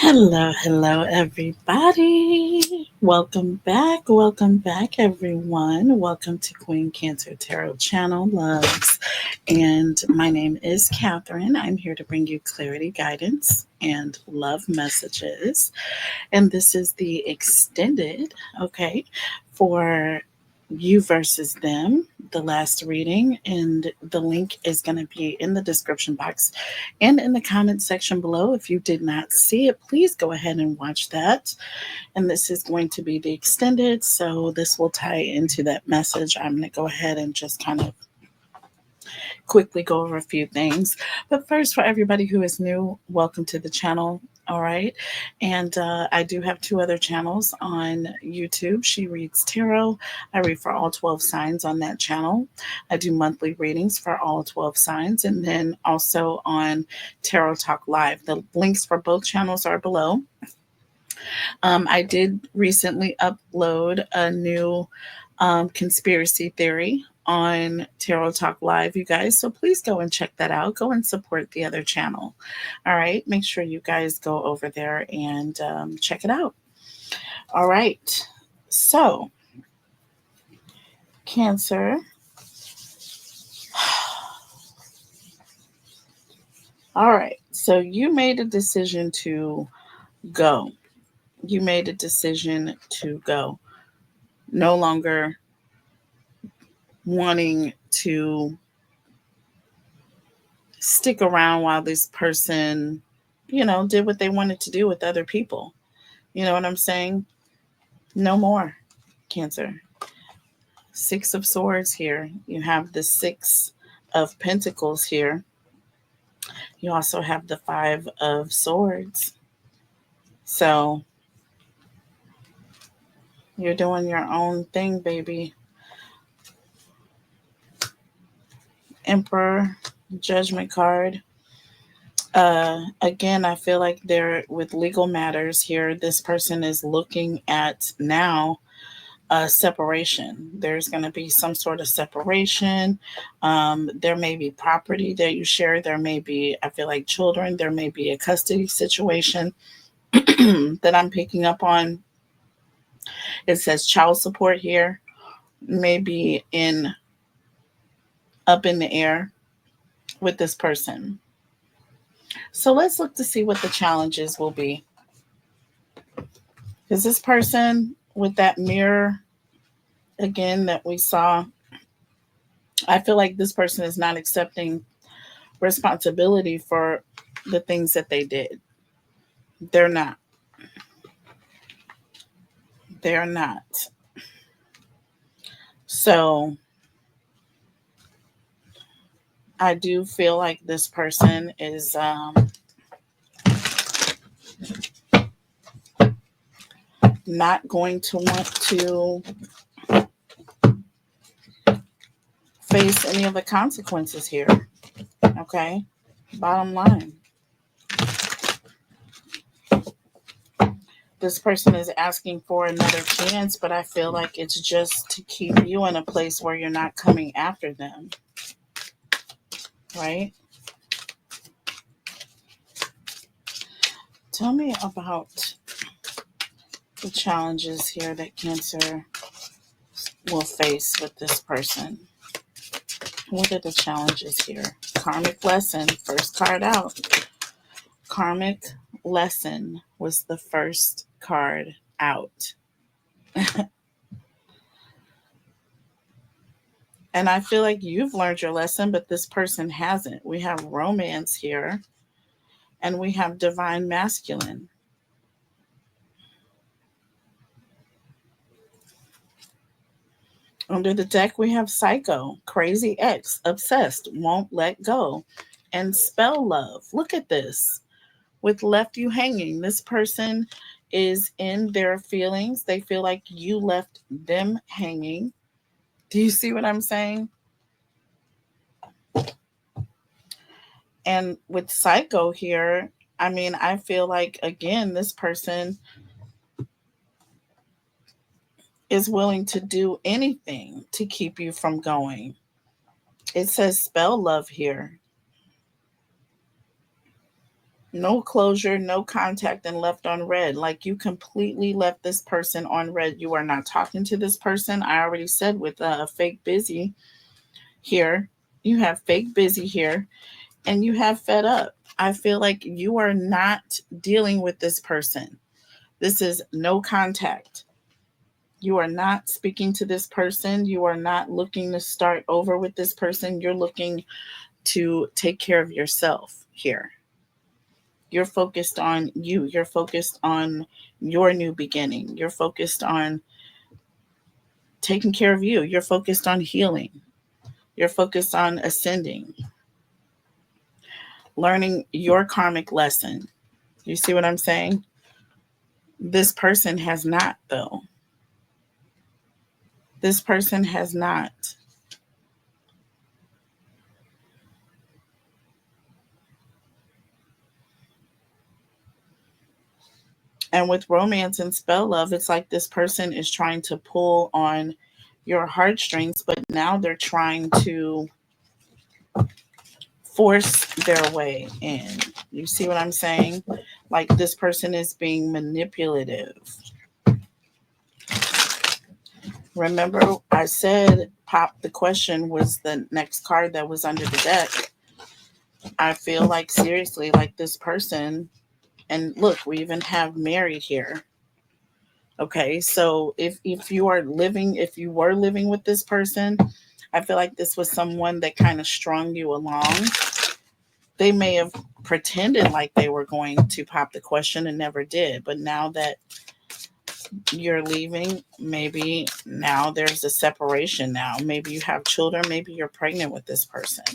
Hello, everybody. Welcome back, everyone. Welcome to Queen Cancer Tarot Channel, loves. And my name is Catherine. I'm here to bring you clarity, guidance, and love messages. And this is the extended, okay, for you versus them, the last reading. And the link is going to be in the description box and in the comment section below. If you did not see it, please go ahead and watch that. And this is going to be the extended, so this will tie into that message. I'm going to go ahead and just kind of quickly go over a few things. But first, for everybody who is new, welcome to the channel. All right. And I do have two other channels on YouTube. She Reads Tarot. I read for all 12 signs on that channel. I do monthly readings for all 12 signs. And then also on Tarot Talk Live. The links for both channels are below. I did recently upload a new conspiracy theory on Tarot Talk Live, you guys. So please go and check that out. Go and support the other channel. All right. Make sure you guys go over there and check it out. All right. So, Cancer. All right. So you made a decision to go. You made a decision to go. No longer wanting to stick around while this person, did what they wanted to do with other people. You know what I'm saying? No more, Cancer. Six of Swords here. You have the Six of Pentacles here. You also have the Five of Swords. So you're doing your own thing, baby. Emperor, Judgment card. Again, I feel like they're with legal matters here. This person is looking at now a separation. There's going to be some sort of separation. There may be property that you share. There may be, I feel like, children. There may be a custody situation that I'm picking up on. It says child support here, maybe in up in the air with this person. So let's look to see what the challenges will be. Because this person with that mirror, again, that we saw, I feel like this person is not accepting responsibility for the things that they did. They're not. They're not. So I do feel like this person is not going to want to face any of the consequences here. Okay? Bottom line. This person is asking for another chance, but I feel like it's just to keep you in a place where you're not coming after them. Right? Tell me about the challenges here that Cancer will face with this person. What are the challenges here? Karmic lesson, first card out. Karmic lesson was the first card out. And I feel like you've learned your lesson, but this person hasn't. We have romance here, and we have divine masculine. Under the deck, we have Psycho, Crazy Ex, Obsessed, Won't Let Go, and Spell Love. Look at this. With Left You Hanging, this person is in their feelings. They feel like you left them hanging. Do you see what I'm saying? And with Psycho here, I mean, I feel like, again, this person is willing to do anything to keep you from going. It says Spell Love here. No closure, no contact, and left on red. Like you completely left this person on red. You are not talking to this person. I already said with a fake busy here, you have fake busy here, and you have fed up. I feel like you are not dealing with this person. This is no contact. You are not speaking to this person. You are not looking to start over with this person. You're looking to take care of yourself here. You're focused on you. You're focused on your new beginning. You're focused on taking care of you. You're focused on healing. You're focused on ascending, learning your karmic lesson. You see what I'm saying? This person has not, though. This person has not. And with romance and spell love, it's like this person is trying to pull on your heartstrings, but now they're trying to force their way in. You see what I'm saying? Like this person is being manipulative. Remember, I said pop the question was the next card that was under the deck. I feel like seriously, like this person, and look, we even have married here. Okay, so if you are living, if you were living with this person, I feel like this was someone that kind of strung you along. They may have pretended like they were going to pop the question and never did, but now that you're leaving, maybe now there's a separation. Now maybe you have children, maybe you're pregnant with this person.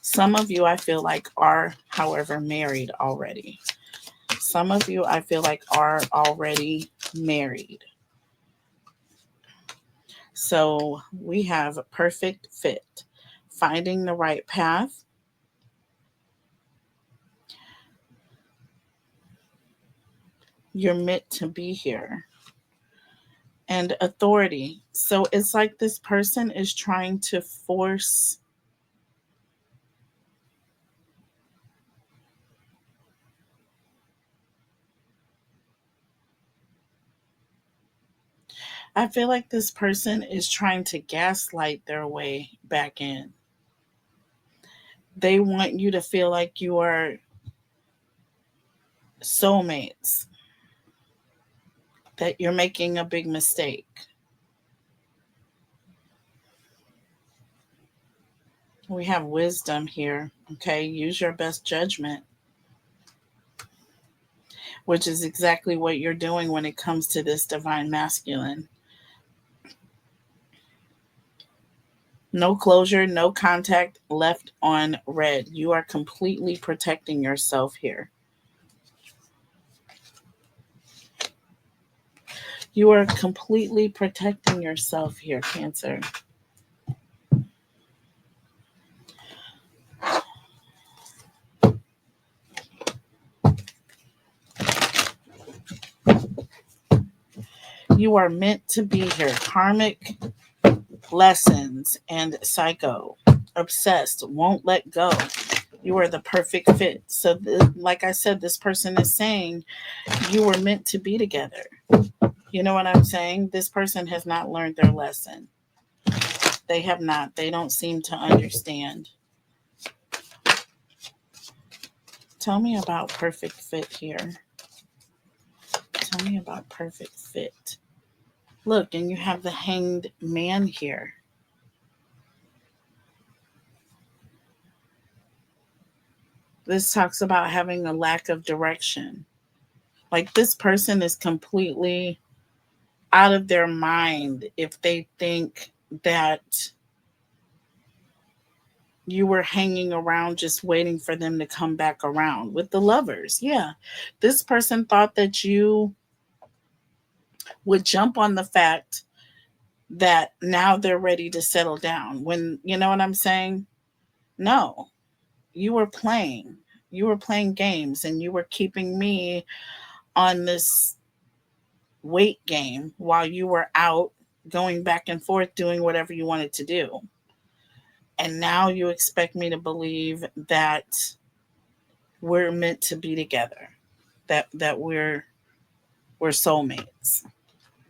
Some of you I feel like are, however, married already. Some of you I feel like are already married. So we have perfect fit, finding the right path, you're meant to be here, and authority. So it's like this person is trying to force I feel like this person is trying to gaslight their way back in. They want you to feel like you are soulmates, that you're making a big mistake. We have wisdom here. Okay, use your best judgment, which is exactly what you're doing when it comes to this divine masculine. No closure, no contact, left on red. You are completely protecting yourself here. You are completely protecting yourself here, Cancer. You are meant to be here. Karmic lessons and psycho. Obsessed, won't let go. You are the perfect fit. So, like I said, this person is saying you were meant to be together. You know what I'm saying? This person has not learned their lesson. They have not. They don't seem to understand. Tell me about perfect fit here. Tell me about perfect fit. Look, and you have the hanged man here. This talks about having a lack of direction. Like this person is completely out of their mind if they think that you were hanging around just waiting for them to come back around. With the lovers, yeah. This person thought that you would jump on the fact that now they're ready to settle down. When, you know what I'm saying? No, you were playing. You were playing games and you were keeping me on this wait game while you were out going back and forth doing whatever you wanted to do. And now you expect me to believe that we're meant to be together, that we're soulmates.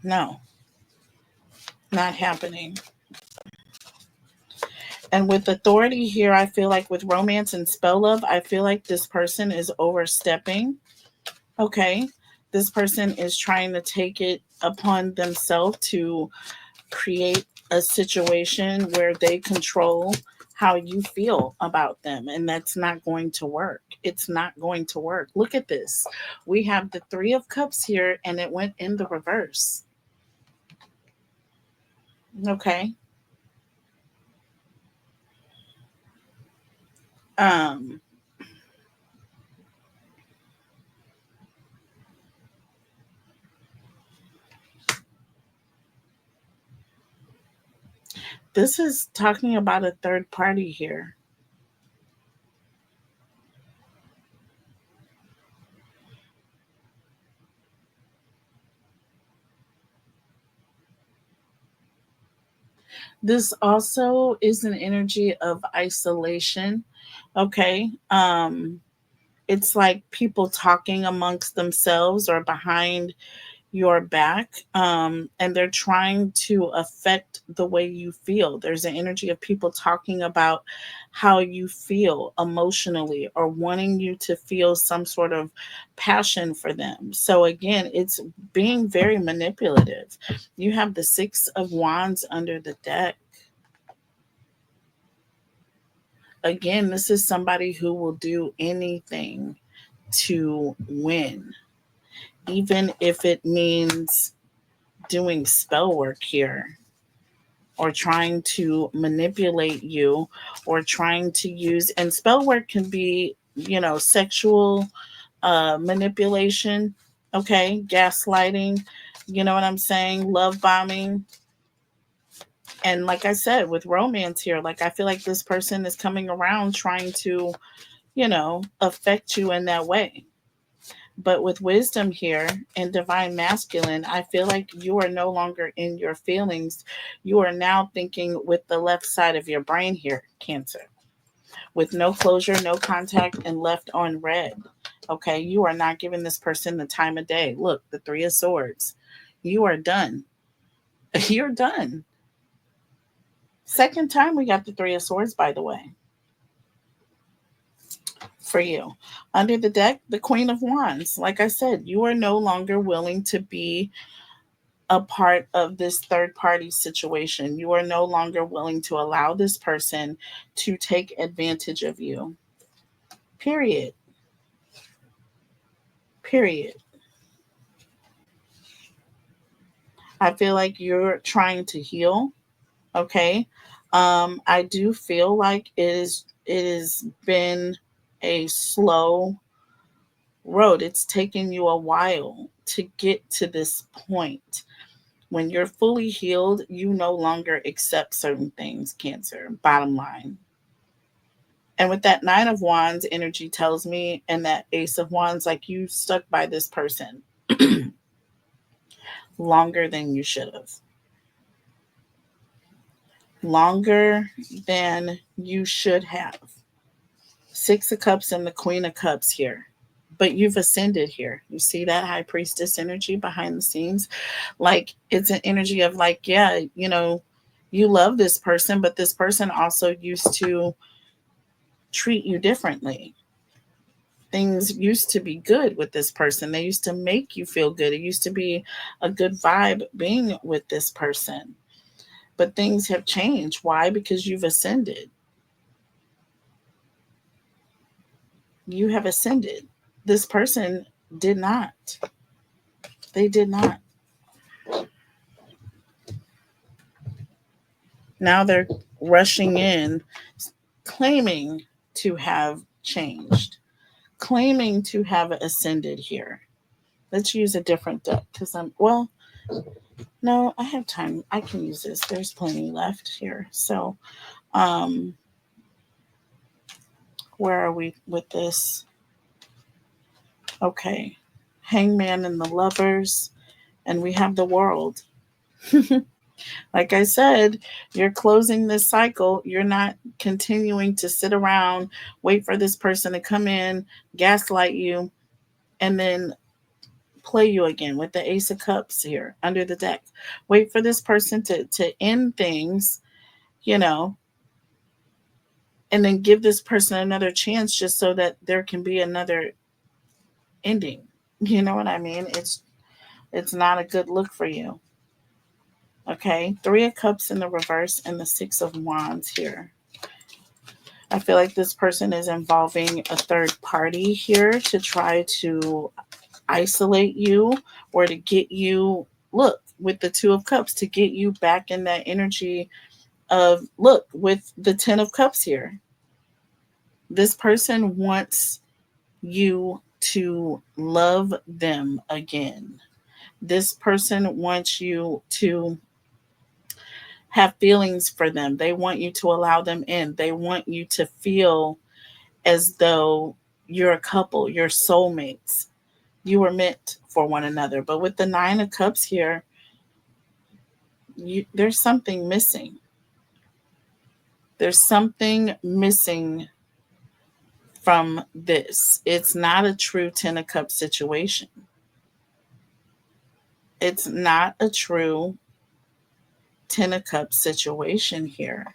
No, not happening. And with authority here, I feel like with romance and spell love, I feel like this person is overstepping. Okay. This person is trying to take it upon themselves to create a situation where they control how you feel about them. And that's not going to work. It's not going to work. Look at this. We have the Three of Cups here and it went in the reverse. Okay. Um, this is talking about a third party here. This also is an energy of isolation. Okay. It's like people talking amongst themselves or behind your back, and they're trying to affect the way you feel. There's an energy of people talking about how you feel emotionally or wanting you to feel some sort of passion for them. So again, it's being very manipulative. You have the Six of Wands under the deck. Again, this is somebody who will do anything to win, even if it means doing spell work here or trying to manipulate you or trying to use, and spell work can be, sexual manipulation, okay, gaslighting, you know what I'm saying, love bombing. And like I said, with romance here, like I feel like this person is coming around trying to, affect you in that way. But with wisdom here and divine masculine, I feel like you are no longer in your feelings. You are now thinking with the left side of your brain here, Cancer, with no closure, no contact, and left on red. Okay, you are not giving this person the time of day. Look, the Three of Swords. You are done. You're done. Second time we got the Three of Swords, by the way, for you. Under the deck, the Queen of Wands. Like I said, you are no longer willing to be a part of this third party situation. You are no longer willing to allow this person to take advantage of you. Period. Period. I feel like you're trying to heal. Okay. I do feel like it has been a slow road. It's taken you a while to get to this point. When you're fully healed, you no longer accept certain things, Cancer. Bottom line. And with that Nine of Wands energy tells me, and that Ace of Wands, like you stuck by this person longer than you should have. Longer than you should have. Six of Cups and the Queen of Cups here. But you've ascended here. You see that High Priestess energy behind the scenes? Like, it's an energy of like, yeah, you love this person, but this person also used to treat you differently. Things used to be good with this person. They used to make you feel good. It used to be a good vibe being with this person. But things have changed. Why? Because you've ascended. You have ascended. This person did not. They did not. Now they're rushing in, claiming to have changed, claiming to have ascended here. Let's use a different deck because no, I have time. I can use this. There's plenty left here. So, um, where are we with this? Okay. Hangman and the Lovers, and we have the World. Like I said, you're closing this cycle. You're not continuing to sit around, wait for this person to come in, gaslight you, and then play you again with the Ace of Cups here under the deck. Wait for this person to end things, you know, and then give this person another chance just so that there can be another ending. You know what I mean? It's not a good look for you. Okay, Three of Cups in the reverse and the Six of Wands here. I feel like this person is involving a third party here to try to isolate you or to get you, look, with the Two of Cups, to get you back in that energy of, look, with the Ten of Cups here. This person wants you to love them again. This person wants you to have feelings for them. They want you to allow them in. They want you to feel as though you're a couple, you're soulmates. You were meant for one another. But with the Nine of Cups here, there's something missing. There's something missing from this. It's not a true Ten of Cups situation. It's not a true Ten of Cups situation here.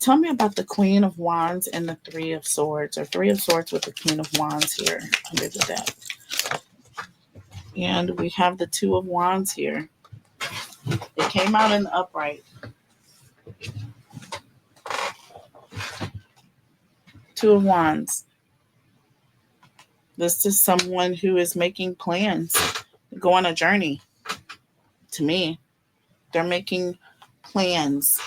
Tell me about the Queen of Wands and the Three of Swords, or Three of Swords with the Queen of Wands here under the deck. And we have the Two of Wands here. It came out in the upright. Two of Wands. This is someone who is making plans to go on a journey. To me, they're making plans,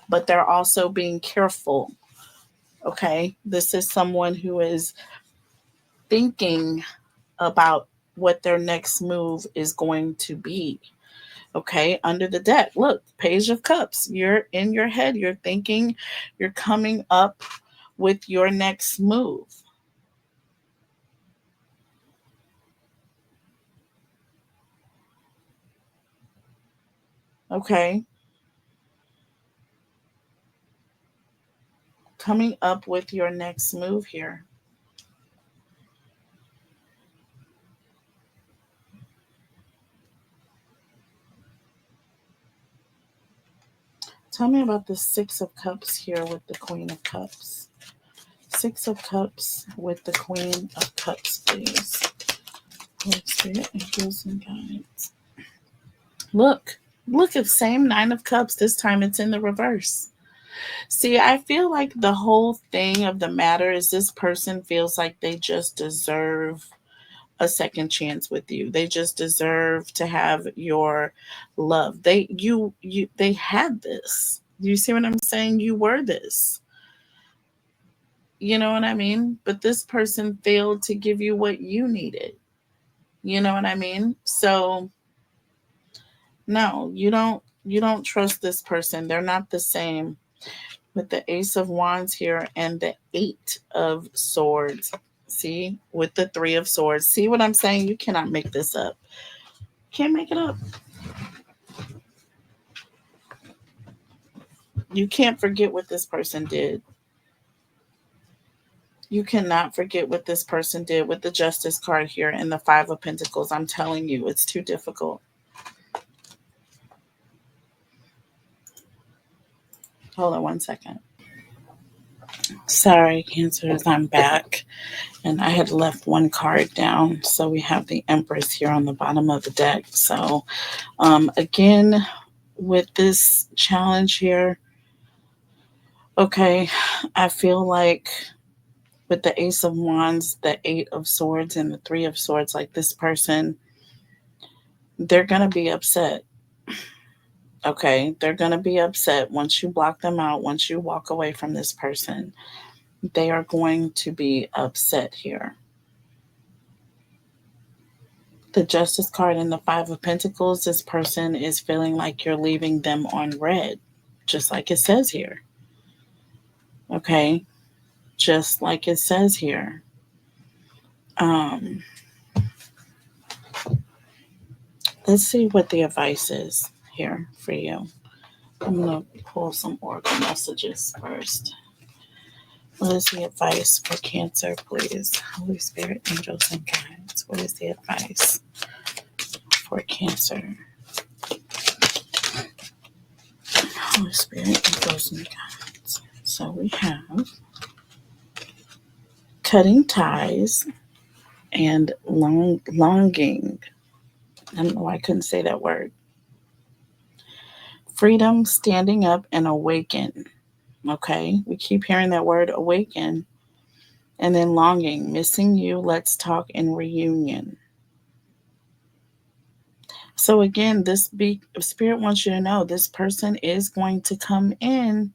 but they're also being careful. Okay, this is someone who is thinking about what their next move is going to be. Okay, under the deck, look, Page of Cups. You're in your head, you're thinking, you're coming up with your next move. Okay, coming up with your next move here. Tell me about the Six of Cups here with the Queen of Cups. Six of Cups with the Queen of Cups, please. Holy Spirit, angels and guides. Look at same Nine of Cups. This time it's in the reverse. See, I feel like the whole thing of the matter is this person feels like they just deserve a second chance with you. They just deserve to have your love. They had this. You see what I'm saying? You were this. You know what I mean? But this person failed to give you what you needed. You know what I mean? So no, you don't trust this person. They're not the same. With the Ace of Wands here and the Eight of Swords. See, with the Three of Swords. See what I'm saying? You cannot make this up. Can't make it up. You can't forget what this person did. You cannot forget what this person did with the Justice card here and the Five of Pentacles. I'm telling you, it's too difficult. Hold on one second. Sorry, Cancers, I'm back. And I had left one card down. So we have the Empress here on the bottom of the deck. So again, with this challenge here, okay, I feel like with the Ace of Wands, the Eight of Swords, and the Three of Swords, like this person, they're going to be upset. Okay, they're going to be upset once you block them out, once you walk away from this person. They are going to be upset here. The Justice card and the Five of Pentacles, this person is feeling like you're leaving them on red, just like it says here. Okay, just like it says here. Let's see what the advice is. here for you. I'm going to pull some oracle messages first. What is the advice for Cancer, please? Holy Spirit, angels, and guides. What is the advice for Cancer? Holy Spirit, angels, and guides. So we have cutting ties and longing. I don't know why I couldn't say that word. Freedom, standing up, and awaken. Okay, we keep hearing that word awaken. And then longing, missing you, let's talk, and reunion. So again, Spirit wants you to know this person is going to come in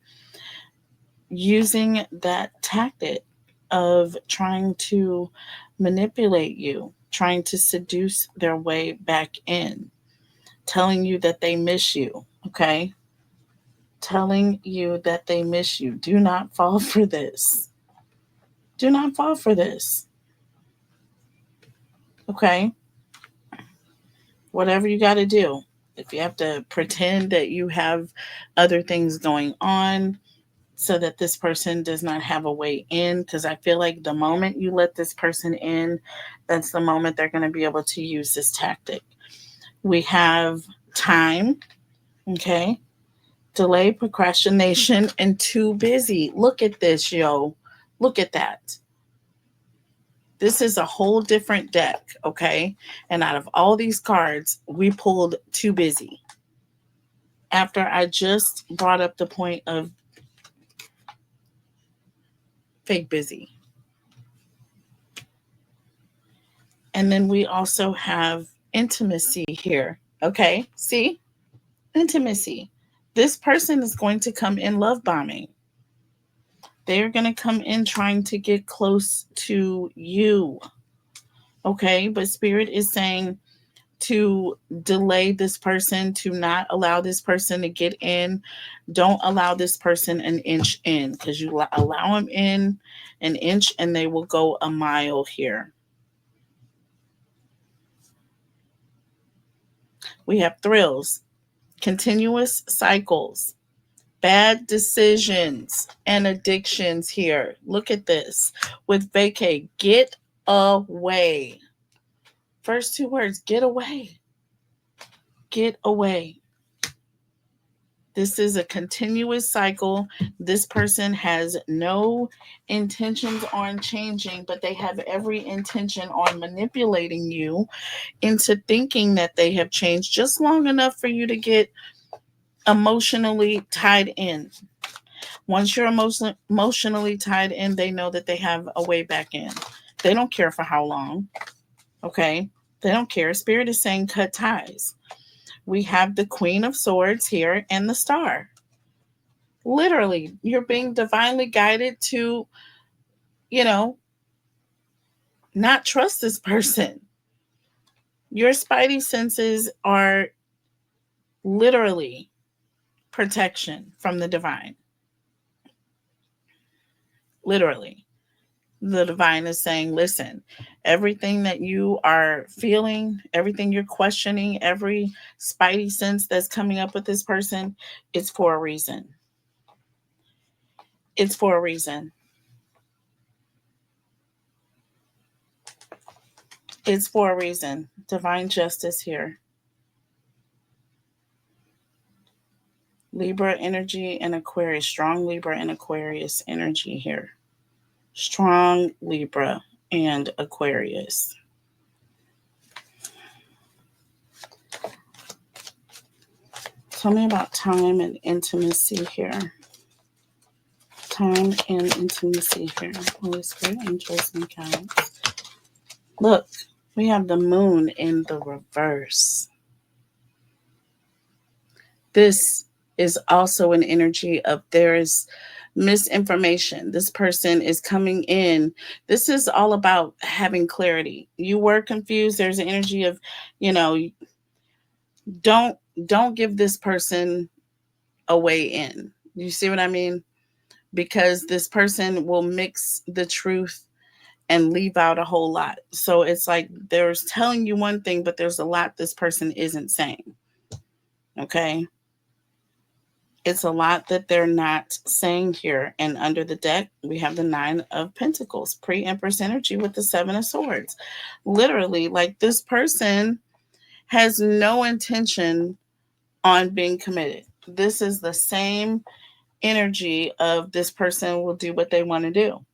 using that tactic of trying to manipulate you, trying to seduce their way back in, telling you that they miss you, okay? Telling you that they miss you. Do not fall for this. Do not fall for this. Okay? Whatever you got to do. If you have to pretend that you have other things going on so that this person does not have a way in, because I feel like the moment you let this person in, that's the moment they're going to be able to use this tactic. We have time, okay? Delay, procrastination, and too busy. Look at this, yo. Look at that. This is a whole different deck, okay? And out of all these cards, we pulled too busy. After I just brought up the point of fake busy. And then we also have intimacy here, okay? See? Intimacy. This person is going to come in love bombing. They're going to come in trying to get close to you. Okay, but Spirit is saying to delay this person, to not allow this person to get in. Don't allow this person an inch in, because you allow them in an inch and they will go a mile here. We have thrills, continuous cycles, bad decisions, and addictions here. Look at this. With vacate, get away. First two words, get away. Get away. This is a continuous cycle. This person has no intentions on changing, but they have every intention on manipulating you into thinking that they have changed just long enough for you to get emotionally tied in. Once you're emotionally tied in, they know that they have a way back in. They don't care for how long. Okay? They don't care. Spirit is saying cut ties. We have the Queen of Swords here and the Star. Literally, you're being divinely guided to, not trust this person. Your spidey senses are literally protection from the divine. Literally. The divine is saying, listen, everything that you are feeling, everything you're questioning, every spidey sense that's coming up with this person, it's for a reason. It's for a reason. It's for a reason. Divine justice here. Libra energy and Aquarius. Strong Libra and Aquarius energy here. Strong Libra and Aquarius. Tell me about time and intimacy here. Time and intimacy here. Holy Spirit, angels, and guides. Look, we have the moon in the reverse. This is also an energy of there is misinformation. This person is coming in. This is all about having clarity. You were confused. There's an energy of, don't give this person a way in. You see what I mean? Because this person will mix the truth and leave out a whole lot. So it's like there's telling you one thing, but there's a lot this person isn't saying. Okay. It's a lot that they're not saying here. And under the deck, we have the Nine of Pentacles, pre-Empress energy with the Seven of Swords. Literally, like this person has no intention on being committed. This is the same energy of this person will do what they want to do.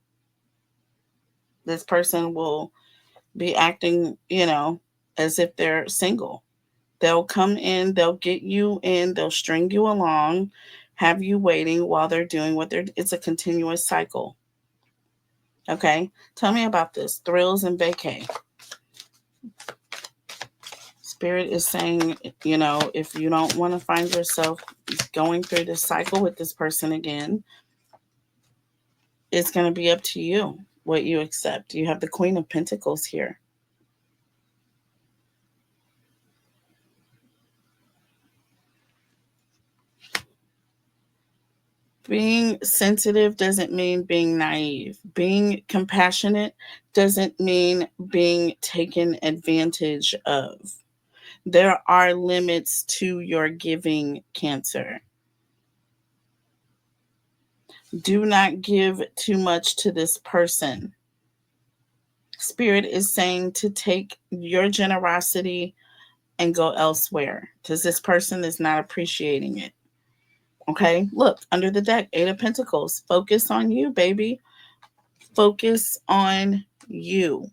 This person will be acting, as if they're single. They'll come in, they'll get you in, they'll string you along, have you waiting while they're doing what they're. It's a continuous cycle. Okay, tell me about this. Thrills and vacay. Spirit is saying, if you don't want to find yourself going through this cycle with this person again, it's going to be up to you what you accept. You have the Queen of Pentacles here. Being sensitive doesn't mean being naive. Being compassionate doesn't mean being taken advantage of. There are limits to your giving, Cancer. Do not give too much to this person. Spirit is saying to take your generosity and go elsewhere because this person is not appreciating it. Okay, look, under the deck, Eight of Pentacles. Focus on you, baby. Focus on you.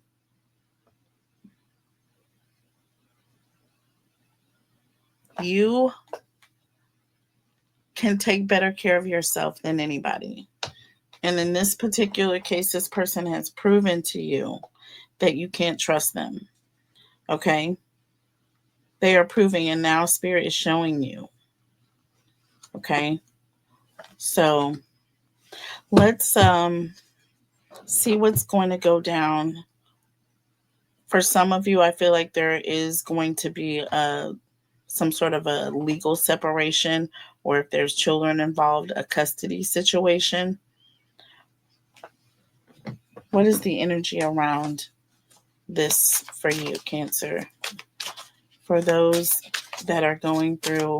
You can take better care of yourself than anybody. And in this particular case, this person has proven to you that you can't trust them. Okay? They are proving, and now Spirit is showing you. Okay? So let's see what's going to go down. For some of you, I feel like there is going to be some sort of a legal separation, or if there's children involved, a custody situation. What is the energy around this for you, Cancer? For those that are going through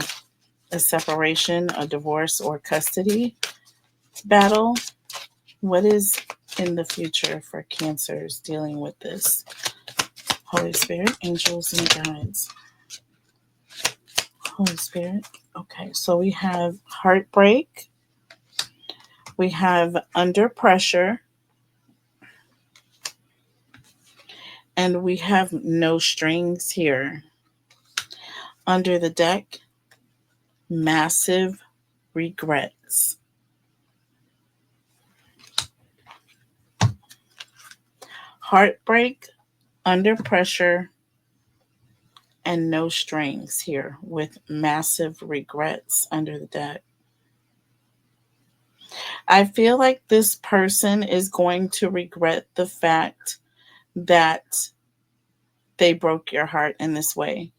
a separation, a divorce, or custody battle, what is in the future for Cancers dealing with this? Holy Spirit, angels, and guides. Holy Spirit. Okay, so we have heartbreak. We have under pressure. And we have no strings here. Under the deck, massive regrets. Heartbreak, under pressure, and no strings here with massive regrets under the deck. I feel like this person is going to regret the fact that they broke your heart in this way.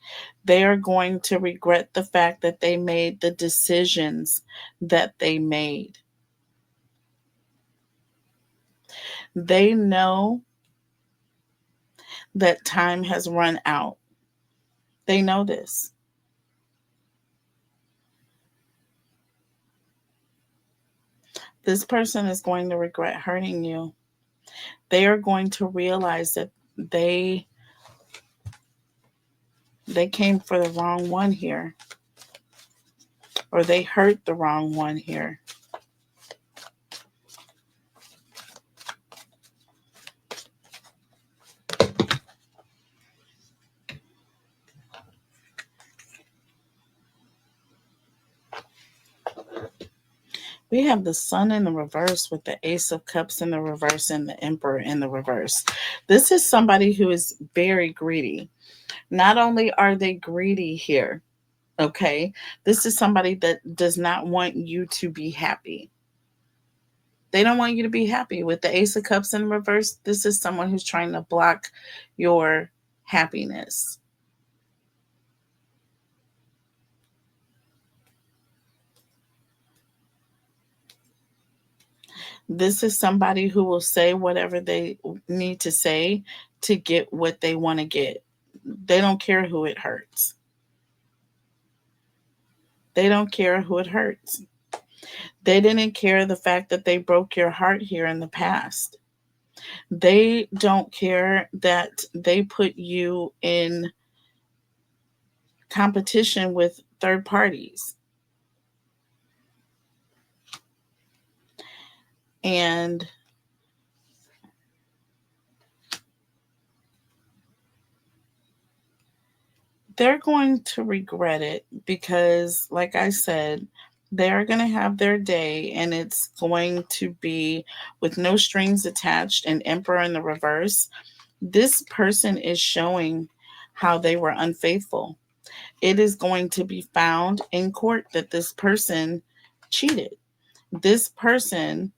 They are going to regret the fact that they made the decisions that they made. They know that time has run out. They know this. This person is going to regret hurting you. They are going to realize that they came for the wrong one here, or they hurt the wrong one here. We have the Sun in the reverse with the Ace of Cups in the reverse and the Emperor in the reverse. This is somebody who is very greedy. Not only are they greedy here, okay, this is somebody that does not want you to be happy. They don't want you to be happy. With the Ace of Cups in reverse, this is someone who's trying to block your happiness. This is somebody who will say whatever they need to say to get what they want to get. They don't care who it hurts. They don't care who it hurts. They didn't care the fact that they broke your heart here in the past. They don't care that they put you in competition with third parties. And they're going to regret it because, like I said, they're going to have their day and it's going to be with no strings attached and Emperor in the reverse. This person is showing how they were unfaithful. It is going to be found in court that this person cheated. This person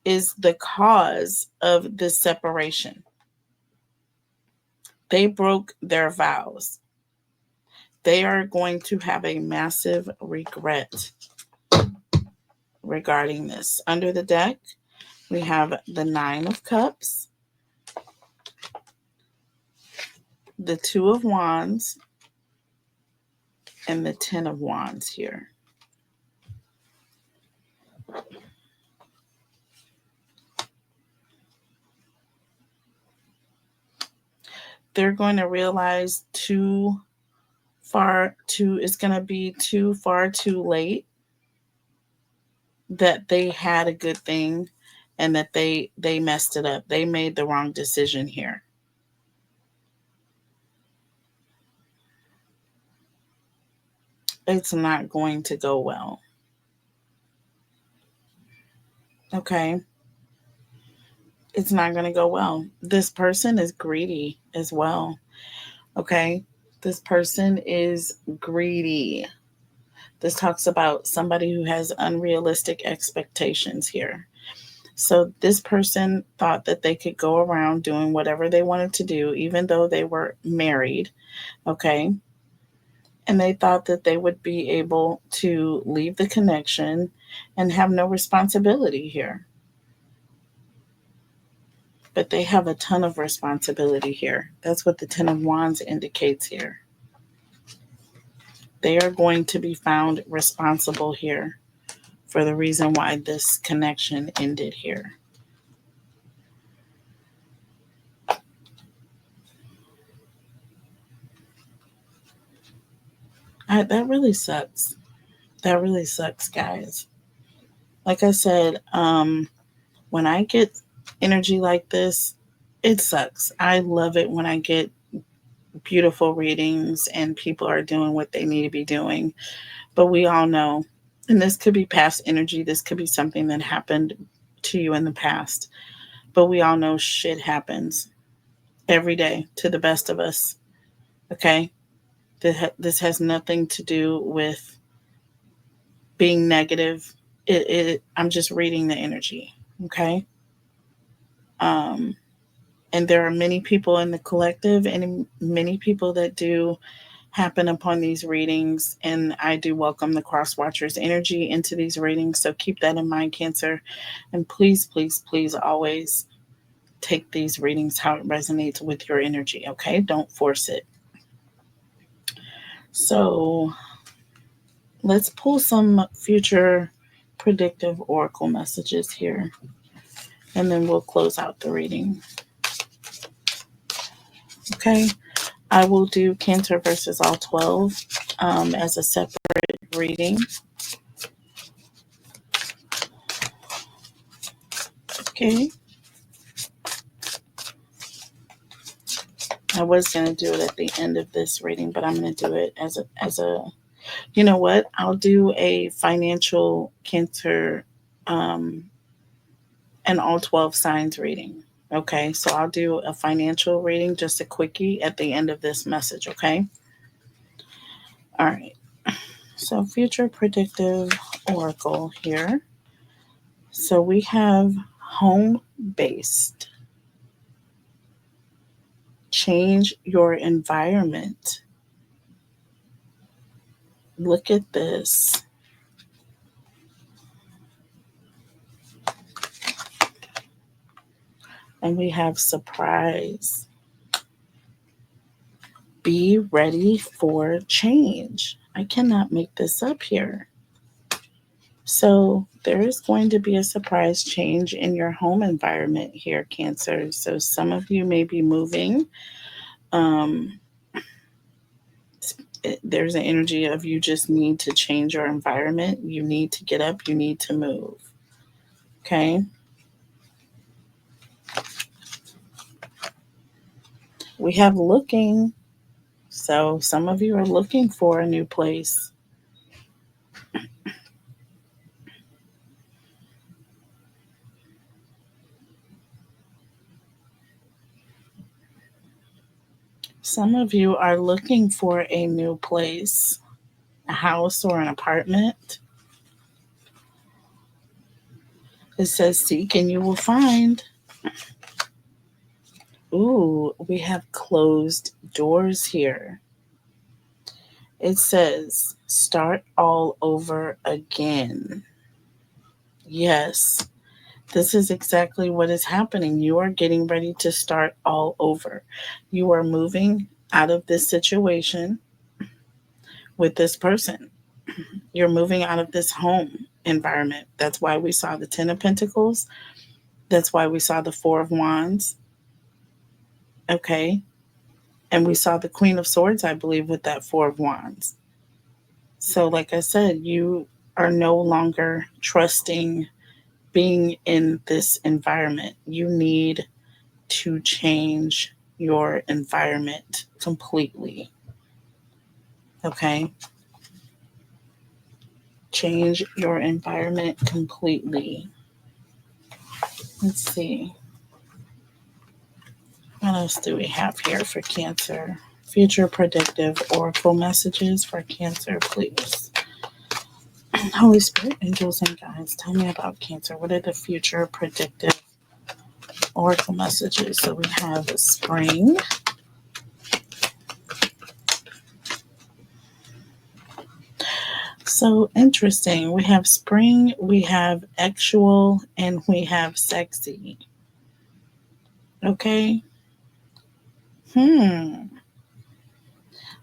is the cause of this separation. They broke their vows. They are going to have a massive regret regarding this. Under the deck, we have the Nine of Cups, the Two of Wands, and the Ten of Wands here. They're going to realize it's going to be too far too late that they had a good thing and that they messed it up. They made the wrong decision here. It's not going to go well. Okay? It's not going to go well. This person is greedy as well. Okay? This person is greedy. This talks about somebody who has unrealistic expectations here. So this person thought that they could go around doing whatever they wanted to do, even though they were married. Okay? And they thought that they would be able to leave the connection and have no responsibility here. But they have a ton of responsibility here. That's what the Ten of Wands indicates here. They are going to be found responsible here for the reason why this connection ended here. That really sucks. That really sucks, guys. Like I said, when I get energy like this, it sucks. I love it when I get beautiful readings and people are doing what they need to be doing. But we all know, and this could be past energy, this could be something that happened to you in the past. But we all know shit happens every day to the best of us. Okay? This has nothing to do with being negative. I'm just reading the energy. Okay? And there are many people in the collective and many people that do happen upon these readings. And I do welcome the cross watchers energy into these readings. So keep that in mind, Cancer. And please, please, please always take these readings how it resonates with your energy. Okay? Don't force it. So let's pull some future predictive oracle messages here. And then we'll close out the reading. Okay? I will do Cancer versus all 12 as a separate reading. Okay. I was going to do it at the end of this reading, but I'm going to do it as a, you know what? I'll do a financial Cancer and all 12 signs reading. Okay. So I'll do a financial reading, just a quickie at the end of this message. Okay. All right. So future predictive oracle here. So we have home-based. Change your environment. Look at this. And we have surprise. Be ready for change. I cannot make this up here. So there is going to be a surprise change in your home environment here, Cancer. So some of you may be moving. Um, there's an energy of you just need to change your environment. You need to get up. You need to move. Okay. We have looking. So some of you are looking for a new place. Some of you are looking for a new place, a house or an apartment. It says, seek and you will find. Ooh, we have closed doors here. It says, start all over again. Yes, this is exactly what is happening. You are getting ready to start all over. You are moving out of this situation with this person. You're moving out of this home environment. That's why we saw the Ten of Pentacles. That's why we saw the Four of Wands. Okay. And we saw the Queen of Swords, I believe, with that Four of Wands. So, like I said, you are no longer trusting being in this environment. You need to change your environment completely. Okay? Change your environment completely. Let's see. What else do we have here for Cancer? Future predictive oracle messages for Cancer, please. Holy Spirit, angels, and guides, tell me about Cancer. What are the future predictive oracle messages? So we have spring. So interesting. We have spring, we have actual, and we have sexy. Okay.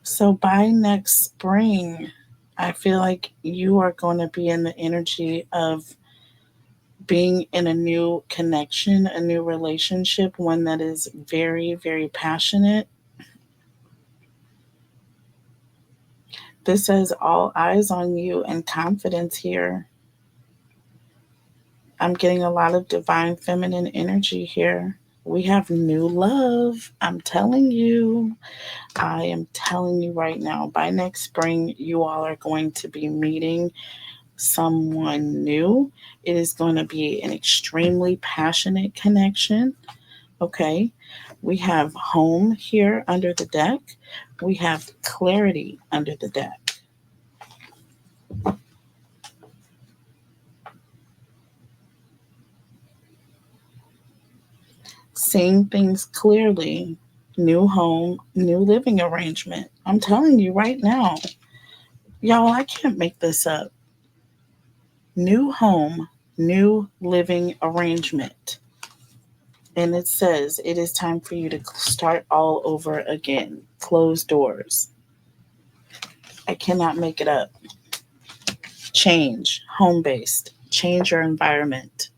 So by next spring, I feel like you are going to be in the energy of being in a new connection, a new relationship, one that is very, very passionate. This says all eyes on you and confidence here. I'm getting a lot of divine feminine energy here. We have new love. I'm telling you. I am telling you right now. By next spring, you all are going to be meeting someone new. It is going to be an extremely passionate connection. Okay. We have home here under the deck. We have clarity under the deck. Seeing things clearly. New home, new living arrangement. I'm telling you right now. Y'all, I can't make this up. New home, new living arrangement. And it says it is time for you to start all over again. Close doors. I cannot make it up. Change, home based. Change your environment.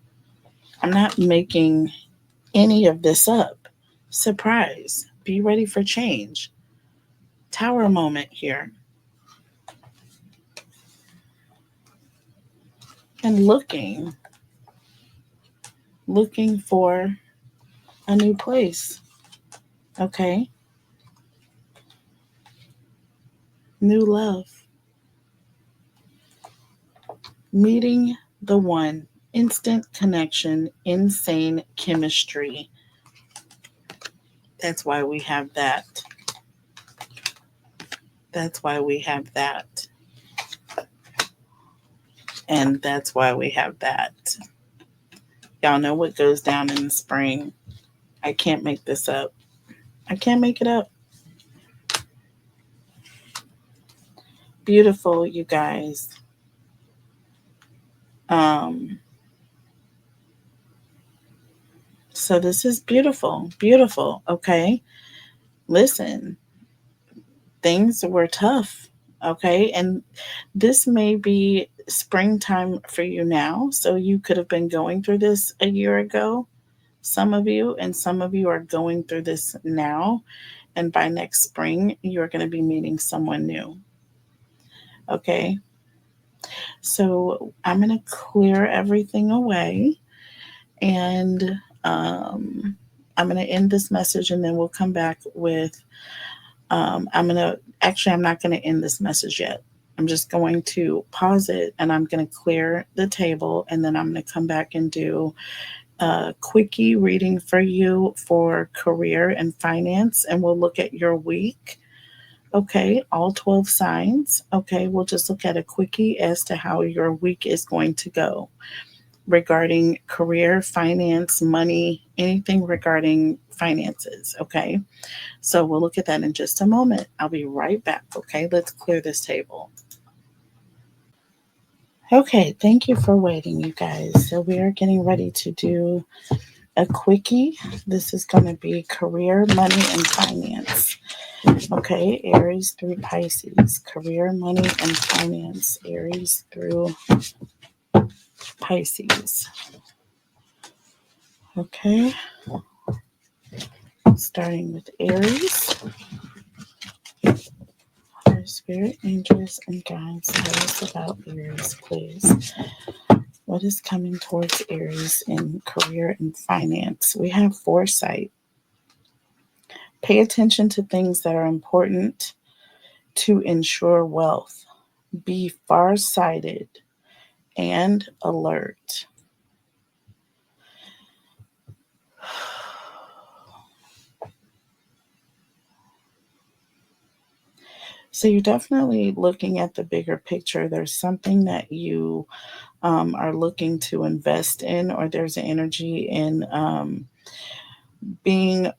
I'm not making any of this up. Surprise. Be ready for change. Tower moment here. And looking for a new place. Okay. New love. Meeting the one. Instant connection. Insane chemistry. That's why we have that. That's why we have that. And that's why we have that. Y'all know what goes down in the spring. I can't make this up. I can't make it up. Beautiful, you guys. So this is beautiful. Beautiful. Okay. Listen, things were tough Okay. And this may be springtime for you now. So you could have been going through this a year ago, some of you, and some of you are going through this now. And by next spring, you're going to be meeting someone new. Okay. So I'm going to clear everything away, and I'm going to end this message, and then we'll come back with. I'm not going to end this message yet. I'm just going to pause it, and I'm going to clear the table, and then I'm going to come back and do a quickie reading for you for career and finance, and we'll look at your week. Okay, all 12 signs. Okay, we'll just look at a quickie as to how your week is going to go regarding career, finance, money, anything regarding finances. Okay, so we'll look at that in just a moment. I'll be right back. Okay, let's clear this table. Okay, thank you for waiting, you guys. So we are getting ready to do a quickie. This is going to be career, money, and finance. Okay, Aries through Pisces. Career, money, and finance. Aries through Pisces. Okay, starting with Aries. Holy Spirit, angels, and guides, tell us about Aries, please. What is coming towards Aries in career and finance? We have foresight. Pay attention to things that are important to ensure wealth. Be farsighted and alert. So you're definitely looking at the bigger picture. There's something that you are looking to invest in, or there's an energy in being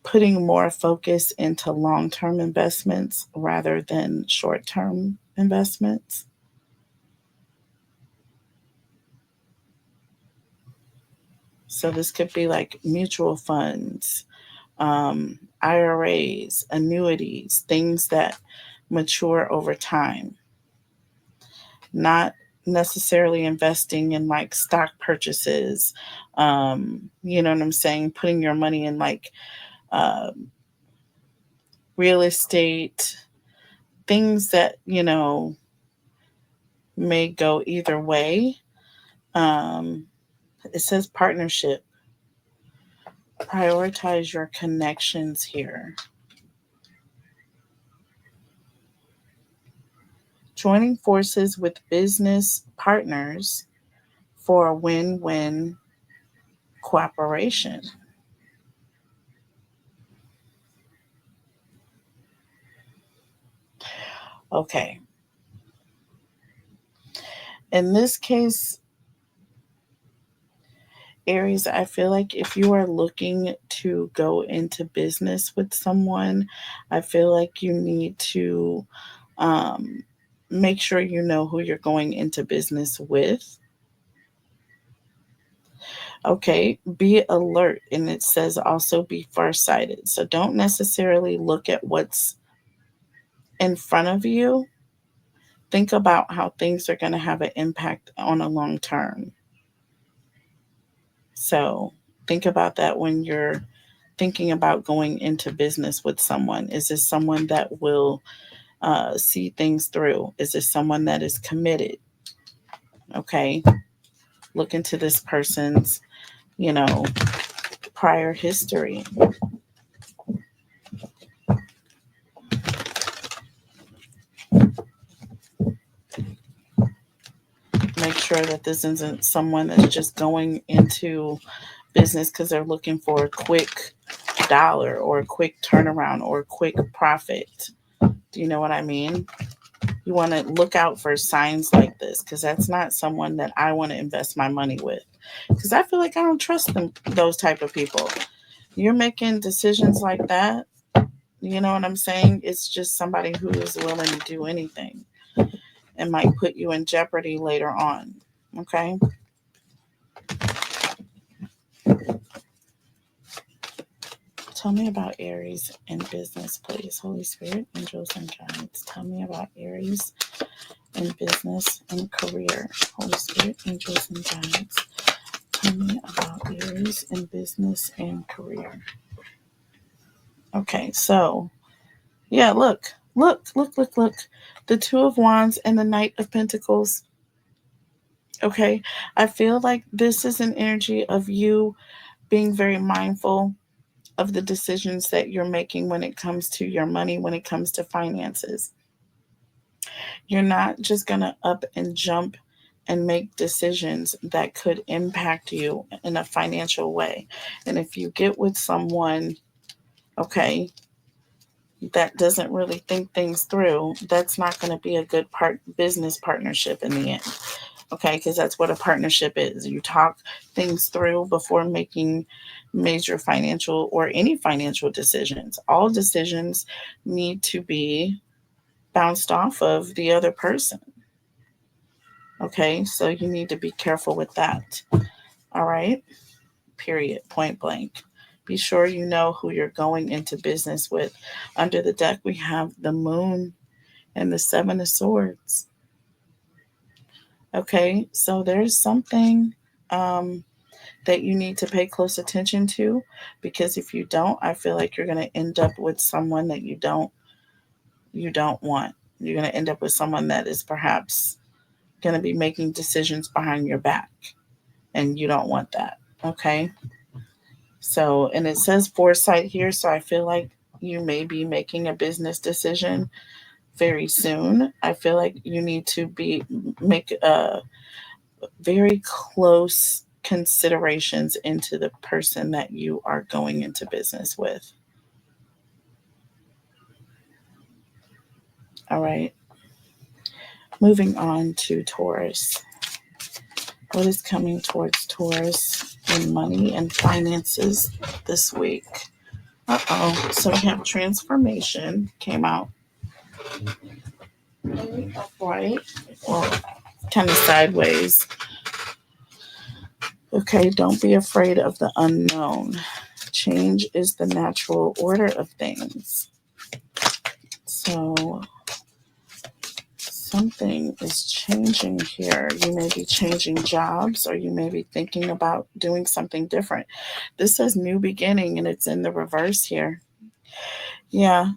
putting more focus into long-term investments rather than short-term investments. So this could be like mutual funds, IRAs, annuities, things that mature over time. Not necessarily investing in like stock purchases. You know what I'm saying? Putting your money in like real estate, things that, may go either way. It says partnership. Prioritize your connections here. Joining forces with business partners for a win-win cooperation. Okay. In this case, Aries, I feel like if you are looking to go into business with someone, I feel like you need to um, make sure you know who you're going into business with. Okay, be alert. And it says also be farsighted. So don't necessarily look at what's in front of you. Think about how things are going to have an impact on a long term. So think about that when you're thinking about going into business with someone. Is this someone that will see things through? Is this someone that is committed? Okay. Look into this person's, prior history. Make sure that this isn't someone that's just going into business because they're looking for a quick dollar or a quick turnaround or a quick profit. Do you know what I mean? You want to look out for signs like this, because that's not someone that I want to invest my money with, because I feel like I don't trust those type of people. You're making decisions like that. You know what I'm saying? It's just somebody who is willing to do anything and might put you in jeopardy later on. Okay. Tell me about Aries in business, please. Holy Spirit, angels, and guides. Tell me about Aries in business and career. Holy Spirit, angels, and guides. Tell me about Aries in business and career. Okay, so yeah, look. The Two of Wands and the Knight of Pentacles. Okay, I feel like this is an energy of you being very mindful of the decisions that you're making when it comes to your money, when it comes to finances. You're not just going to up and jump and make decisions that could impact you in a financial way. And if you get with someone, okay, that doesn't really think things through, that's not going to be a good business partnership in the end. Okay, because that's what a partnership is. You talk things through before making major financial or any financial decisions. All decisions need to be bounced off of the other person. Okay, so you need to be careful with that. All right, period, point blank. Be sure you know who you're going into business with. Under the deck, we have the Moon and the Seven of Swords. Okay, so there's something that you need to pay close attention to, because if you don't, I feel like you're going to end up with someone that you don't want. You're going to end up with someone that is perhaps going to be making decisions behind your back, and you don't want that. Okay, so, and it says foresight here, so I feel like you may be making a business decision very soon. I feel like you need to make very close considerations into the person that you are going into business with. All right. Moving on to Taurus. What is coming towards Taurus in money and finances this week? So we have transformation came out. Right. Well, kind of sideways. Okay, don't be afraid of the unknown. Change is the natural order of things. So something is changing here. You may be changing jobs, or you may be thinking about doing something different. This says new beginning, and it's in the reverse here. Yeah,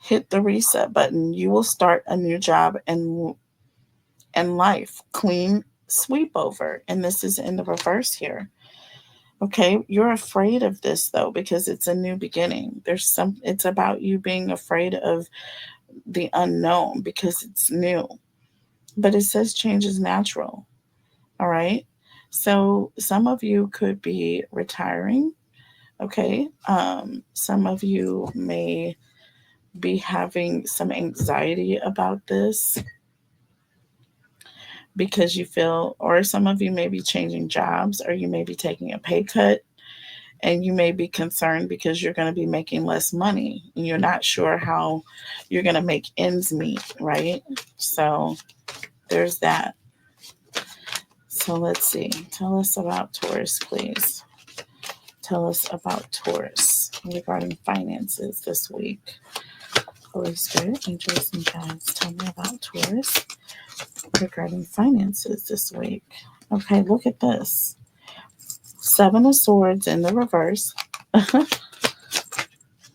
hit the reset button. You will start a new job and life. Clean sweep over. And this is in the reverse here. Okay, you're afraid of this though, because it's a new beginning. It's about you being afraid of the unknown because it's new. But it says change is natural. All right. So some of you could be retiring. Okay. Some of you may be having some anxiety about this because you feel, or some of you may be changing jobs, or you may be taking a pay cut, and you may be concerned because you're going to be making less money and you're not sure how you're going to make ends meet, right? So there's that. So let's see. Tell us about Taurus, please. Tell us about Taurus regarding finances this week. Holy Spirit, angels, and guides, tell me about Taurus regarding finances this week. Okay, look at this. Seven of Swords in the reverse.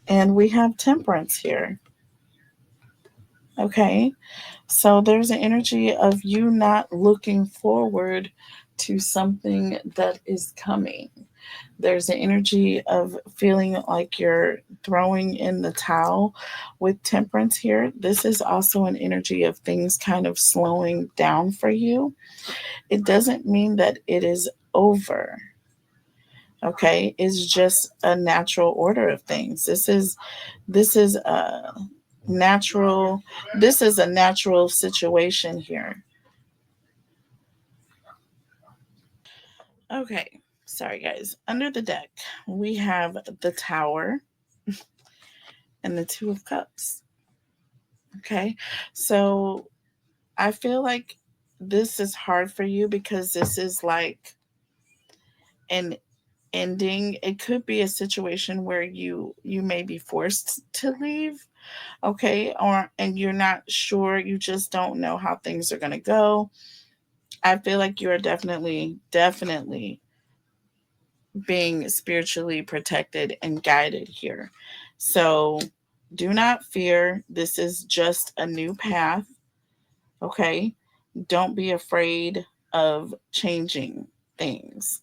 And we have Temperance here. Okay, so there's an energy of you not looking forward to something that is coming. There's an energy of feeling like you're throwing in the towel with Temperance here. This is also an energy of things kind of slowing down for you. It doesn't mean that it is over. Okay, it's just a natural order of things. This is a natural situation here. Okay, sorry guys. Under the deck, we have the Tower and the Two of Cups. Okay, so I feel like this is hard for you because this is like an ending. It could be a situation where you may be forced to leave, okay, and you're not sure, you just don't know how things are going to go. I feel like you are definitely being spiritually protected and guided here. So do not fear. This is just a new path, okay? Don't be afraid of changing things.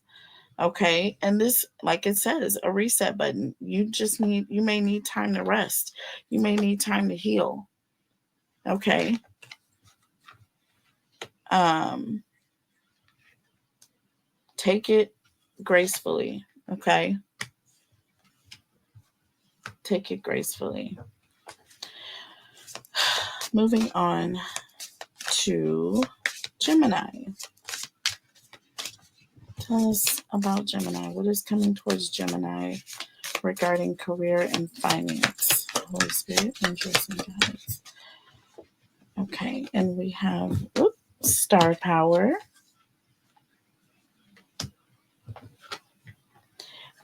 Okay. And this, like it says, a reset button. You may need time to rest. You may need time to heal. Okay. Take it gracefully. Okay. Take it gracefully. Moving on to Gemini. Tell us about Gemini. What is coming towards Gemini regarding career and finance? Holy Spirit, angels and guides. Okay, and we have star power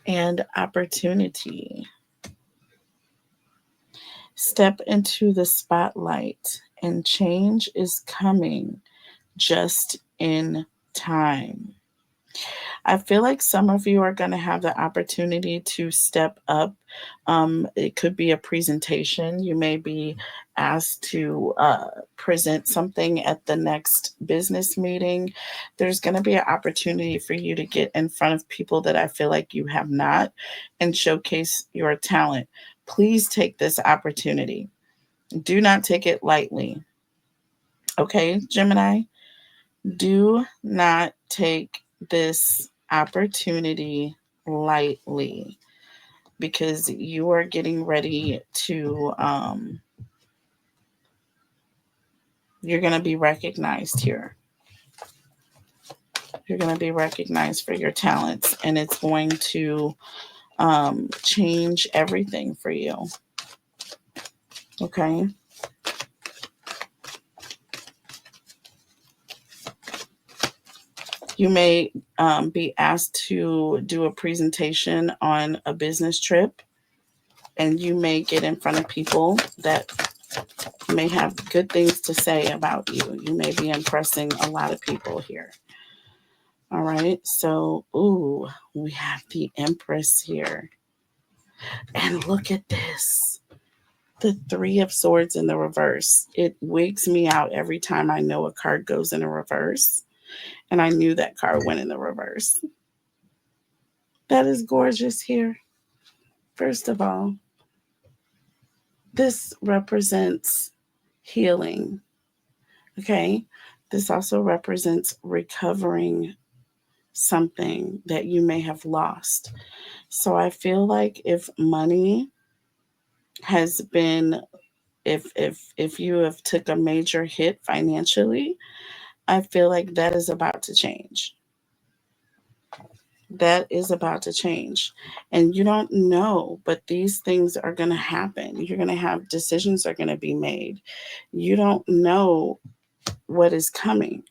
and opportunity. Step into the spotlight, and change is coming just in time. I feel like some of you are going to have the opportunity to step up. It could be a presentation. You may be asked to present something at the next business meeting. There's going to be an opportunity for you to get in front of people that I feel like you have not and showcase your talent. Please take this opportunity. Do not take it lightly. Okay, Gemini? Do not take this opportunity lightly, because you are getting ready to you're going to be recognized here. You're going to be recognized for your talents, and it's going to change everything for you. Okay. You may be asked to do a presentation on a business trip, and you may get in front of people that may have good things to say about you. You may be impressing a lot of people here. All right. So, we have the Empress here. And look at this. The Three of Swords in the reverse. It wigs me out every time I know a card goes in a reverse. And I knew that card went in the reverse. That is gorgeous here. First of all, this represents healing. Okay. This also represents recovering something that you may have lost. So I feel like if money has been, if you have took a major hit financially, I feel like that is about to change. That is about to change. And you don't know, but these things are going to happen. You're going to have decisions are going to be made. You don't know what is coming.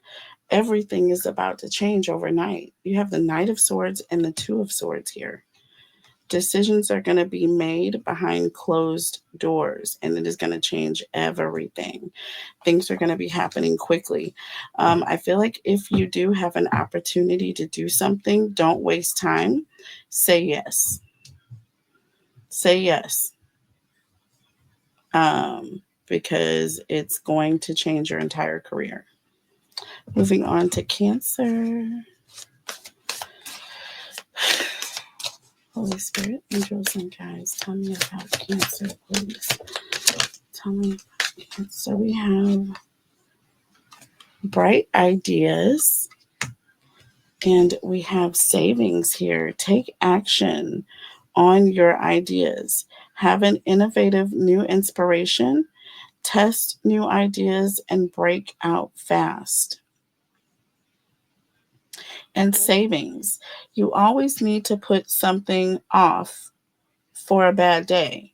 Everything is about to change overnight. You have the Knight of Swords and the Two of Swords here. Decisions are going to be made behind closed doors, and it is going to change everything. Things are going to be happening quickly. I feel like if you do have an opportunity to do something, don't waste time. Say yes. Say yes. Because it's going to change your entire career. Moving on to Cancer. Holy Spirit, angels and guides, tell me about Cancer, please. Tell me about Cancer. We have bright ideas, and we have savings here. Take action on your ideas. Have an innovative new inspiration. Test new ideas and break out fast. And savings. You always need to put something off for a bad day.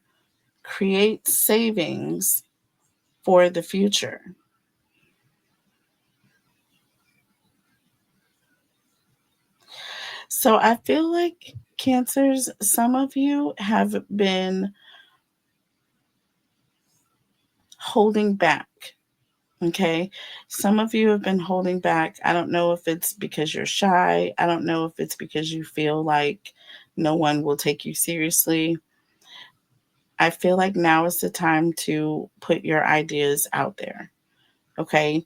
Create savings for the future. So I feel like Cancers, some of you have been holding back. Okay. Some of you have been holding back. I don't know if it's because you're shy. I don't know if it's because you feel like no one will take you seriously. I feel like now is the time to put your ideas out there. Okay.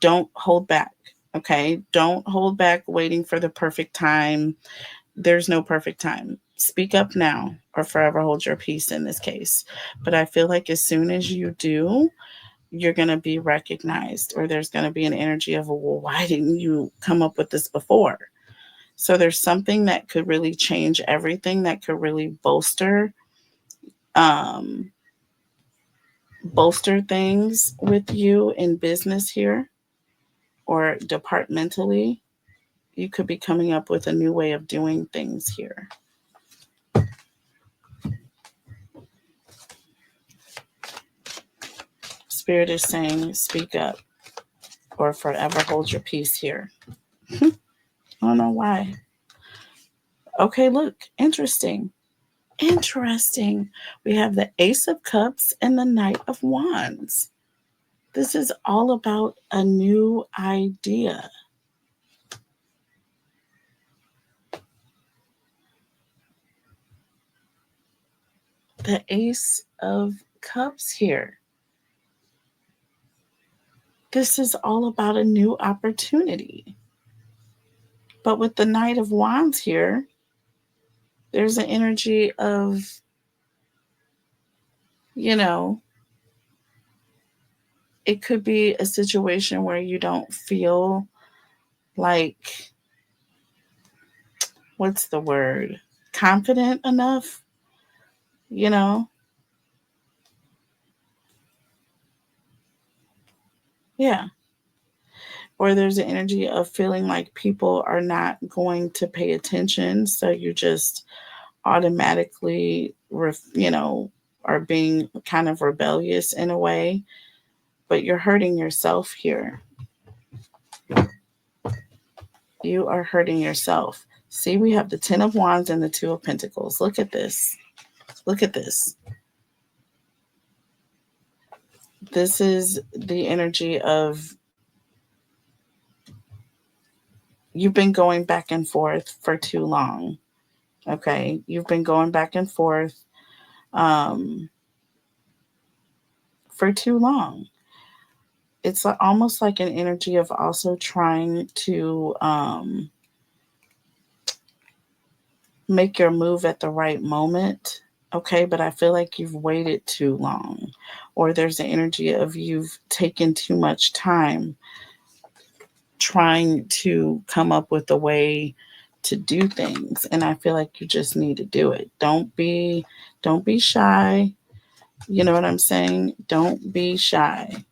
Don't hold back. Okay. Don't hold back waiting for the perfect time. There's no perfect time. Speak up now or forever hold your peace in this case. But I feel like as soon as you do, you're going to be recognized, or there's going to be an energy of, well, why didn't you come up with this before? So there's something that could really change everything, that could really um, bolster things with you in business here or departmentally. You could be coming up with a new way of doing things here. Spirit is saying, speak up or forever hold your peace here. I don't know why. Okay, look, interesting. Interesting. We have the Ace of Cups and the Knight of Wands. This is all about a new idea. The Ace of Cups here. This is all about a new opportunity. But with the Knight of Wands here, there's an energy of, you know, it could be a situation where you don't feel like, what's the word? Confident enough, you know? Yeah. Or there's an energy of feeling like people are not going to pay attention. So you just automatically, are being kind of rebellious in a way, but you're hurting yourself here. You are hurting yourself. See, we have the 10 of Wands and the 2 of Pentacles. Look at this. Look at this. This is the energy of you've been going back and forth for too long. Okay. You've been going back and forth for too long. It's almost like an energy of also trying to make your move at the right moment. Okay. But I feel like you've waited too long, or there's an energy of you've taken too much time trying to come up with a way to do things, and I feel like you just need to do it. Don't be shy. You know what I'm saying? Don't be shy.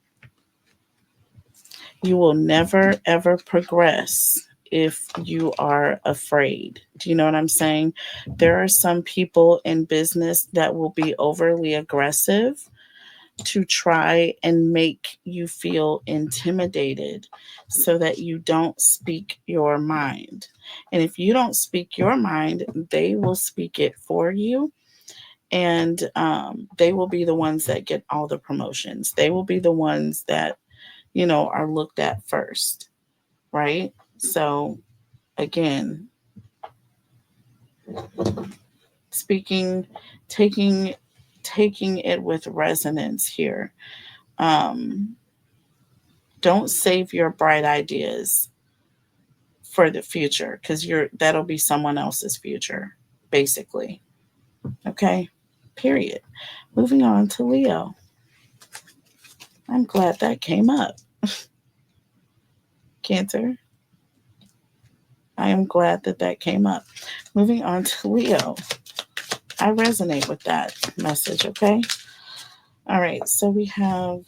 You will never ever progress if you are afraid. Do you know what I'm saying? There are some people in business that will be overly aggressive to try and make you feel intimidated so that you don't speak your mind. And if you don't speak your mind, they will speak it for you. And they will be the ones that get all the promotions. They will be the ones that, are looked at first. Right? So, again, speaking, taking, taking it with resonance here. Um, don't save your bright ideas for the future, because that'll be someone else's future, basically. Okay? Period. Moving on to Leo. I'm glad that came up. Cancer. I am glad that came up. Moving on to Leo. I resonate with that message, okay? All right, so we have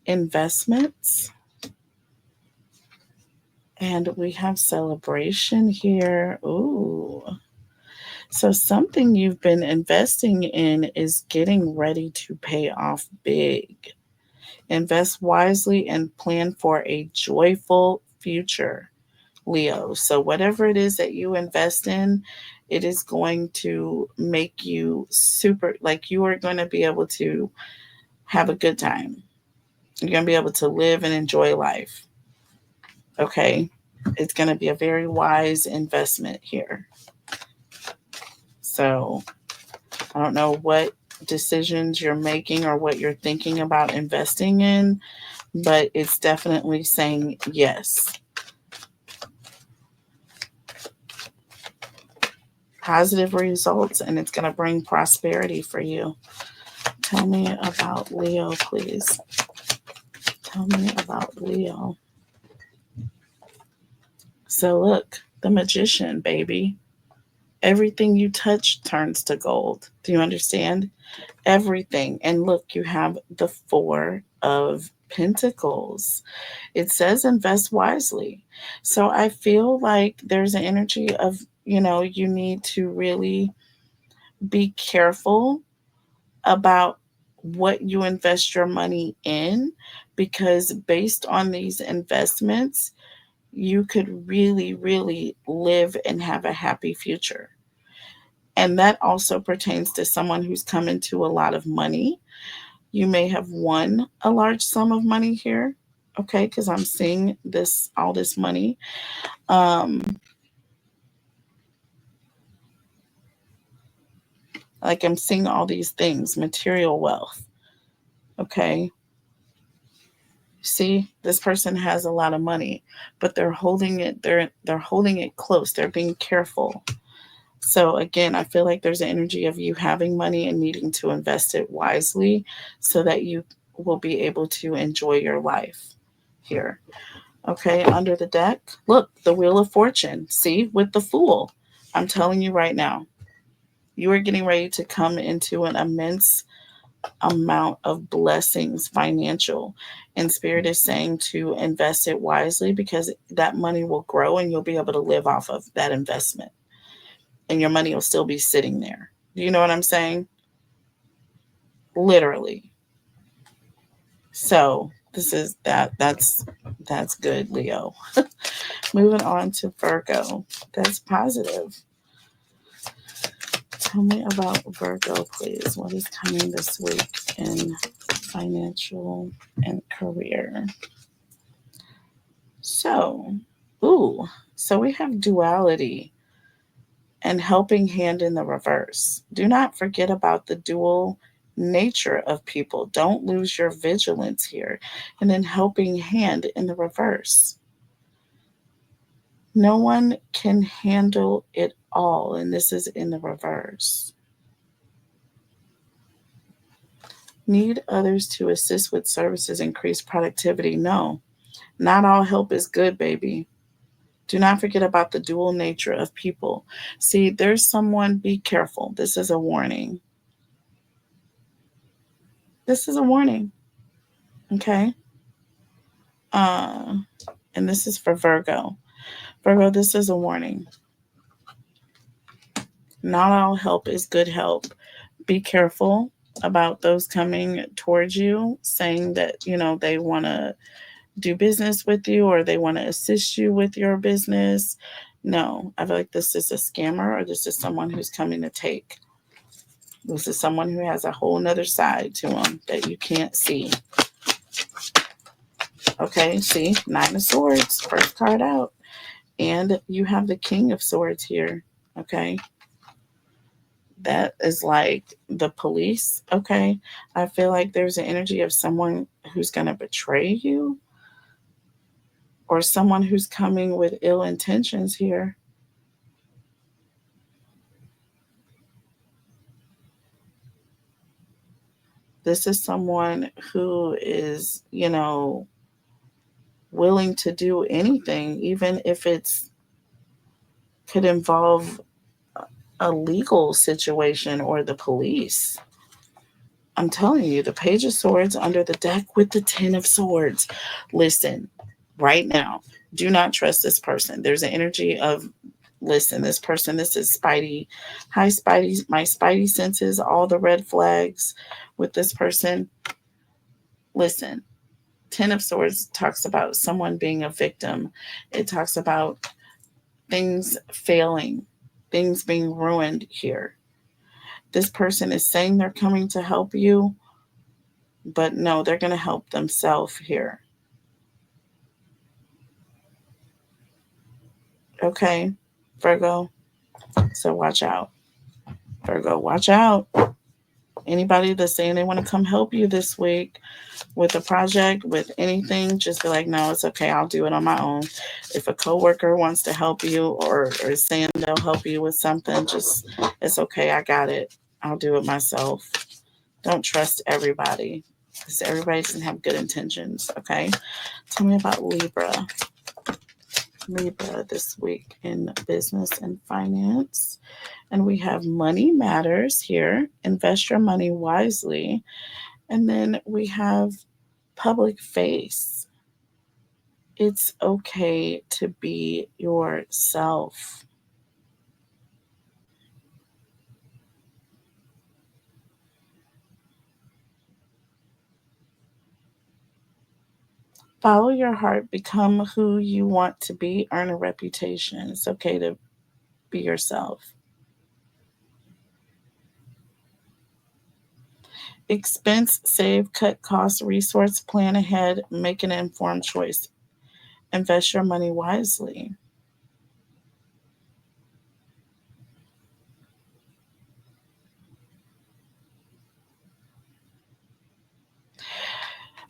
investments and we have celebration here. Ooh. So something you've been investing in is getting ready to pay off big. Invest wisely and plan for a joyful future. Leo. So whatever it is that you invest in, it is going to make you super, like you are going to be able to have a good time. You're going to be able to live and enjoy life. Okay. It's going to be a very wise investment here. So I don't know what decisions you're making or what you're thinking about investing in, but it's definitely saying yes. Positive results, and it's going to bring prosperity for you. Tell me about Leo, please. Tell me about Leo. So look, the magician, baby. Everything you touch turns to gold. Do you understand? Everything. And look, you have the Four of Pentacles. It says invest wisely. So I feel like there's an energy of, you need to really be careful about what you invest your money in, because based on these investments, you could really, really live and have a happy future. And that also pertains to someone who's come into a lot of money. You may have won a large sum of money here, okay? Because I'm seeing all this money. Like I'm seeing all these things, material wealth, okay? See, this person has a lot of money, but they're holding it. They're holding it close. They're being careful. So again, I feel like there's an energy of you having money and needing to invest it wisely so that you will be able to enjoy your life here. Okay, under the deck, look, the Wheel of Fortune. See, with the Fool. I'm telling you right now, you are getting ready to come into an immense amount of blessings, financial. And Spirit is saying to invest it wisely, because that money will grow and you'll be able to live off of that investment. And your money will still be sitting there. Do you know what I'm saying? Literally. So that's good, Leo. Moving on to Virgo. That's positive. Tell me about Virgo, please. What is coming this week in financial and career? So we have duality and helping hand in the reverse. Do not forget about the dual nature of people. Don't lose your vigilance here. And then helping hand in the reverse. No one can handle it all, and this is in the reverse. Need others to assist with services, increase productivity? No, not all help is good, baby. Do not forget about the dual nature of people. See, there's someone, be careful. This is a warning. This is a warning. Okay? And this is for Virgo. Virgo, this is a warning. Not all help is good help. Be careful about those coming towards you saying that, they want to do business with you or they want to assist you with your business. No, I feel like this is a scammer, or this is someone who's coming to take. This is someone who has a whole nother side to them that you can't see. Okay, see, Nine of Swords, first card out. And you have the King of Swords here. Okay. That is like the police. Okay. I feel like there's an energy of someone who's going to betray you, or someone who's coming with ill intentions here. This is someone who is, willing to do anything, even if it's could involve a legal situation or the police. I'm telling you, the Page of Swords under the deck with the Ten of Swords. Listen, right now, do not trust this person. There's an energy of, listen, this person, this is Spidey. Hi, Spidey. My Spidey senses all the red flags with this person. Listen, Ten of Swords talks about someone being a victim. It talks about things failing, things being ruined here. This person is saying they're coming to help you, but no, they're going to help themselves here. Okay, Virgo. So watch out. Virgo, watch out. Anybody that's saying they want to come help you this week with a project, with anything, just be like, no, it's okay. I'll do it on my own. If a coworker wants to help you or is saying they'll help you with something, just, it's okay. I got it. I'll do it myself. Don't trust everybody because everybody doesn't have good intentions. Okay. Tell me about Libra. Libra this week in business and finance. And we have money matters here. Invest your money wisely. And then we have public face. It's okay to be yourself. Follow your heart. Become who you want to be. Earn a reputation. It's okay to be yourself. Expense, save, cut costs, resource, plan ahead, make an informed choice. Invest your money wisely.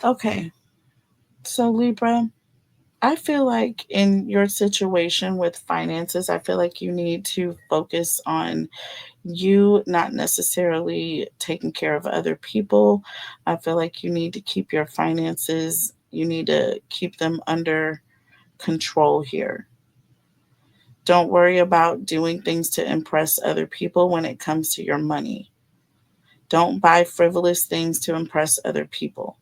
Okay, so Libra, I feel like in your situation with finances, I feel like you need to focus on you, not necessarily taking care of other people. I feel like you need to keep your finances, you need to keep them under control here. Don't worry about doing things to impress other people when it comes to your money. Don't buy frivolous things to impress other people.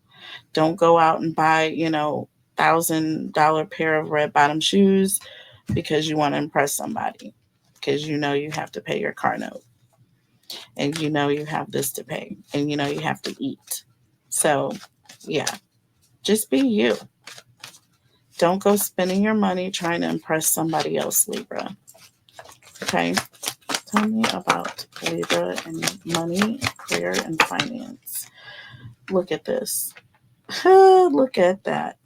Don't go out and buy, $1,000 pair of red bottom shoes because you want to impress somebody. Because you know you have to pay your car note. And you know you have this to pay. And you know you have to eat. So, yeah, just be you. Don't go spending your money trying to impress somebody else, Libra. Okay? Tell me about Libra and money, career, and finance. Look at this. Look at that.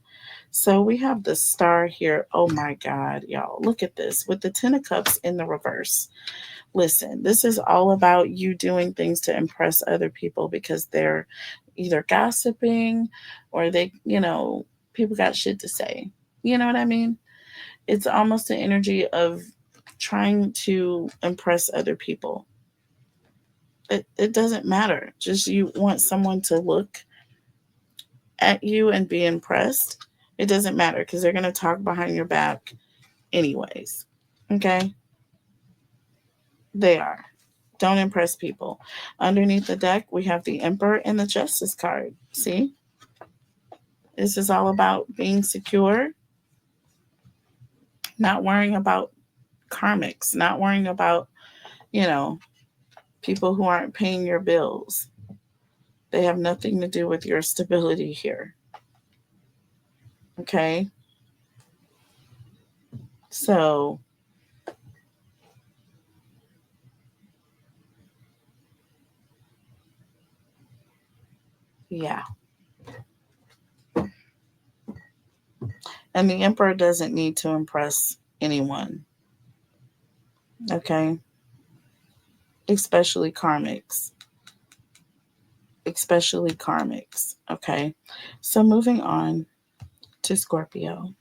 So we have the star here. Oh my God, y'all. Look at this with the Ten of Cups in the reverse. Listen, this is all about you doing things to impress other people because they're either gossiping or people got shit to say. You know what I mean? It's almost the energy of trying to impress other people. It doesn't matter. Just you want someone to look at you and be impressed. It doesn't matter because they're going to talk behind your back anyways. Okay? They are. Don't impress people. Underneath the deck, we have the Emperor and the Justice card. See? This is all about being secure, not worrying about karmics, not worrying about, people who aren't paying your bills. They have nothing to do with your stability here. Okay? So, yeah. And the Emperor doesn't need to impress anyone. Okay? Especially karmics. Okay? So, moving on to Scorpio.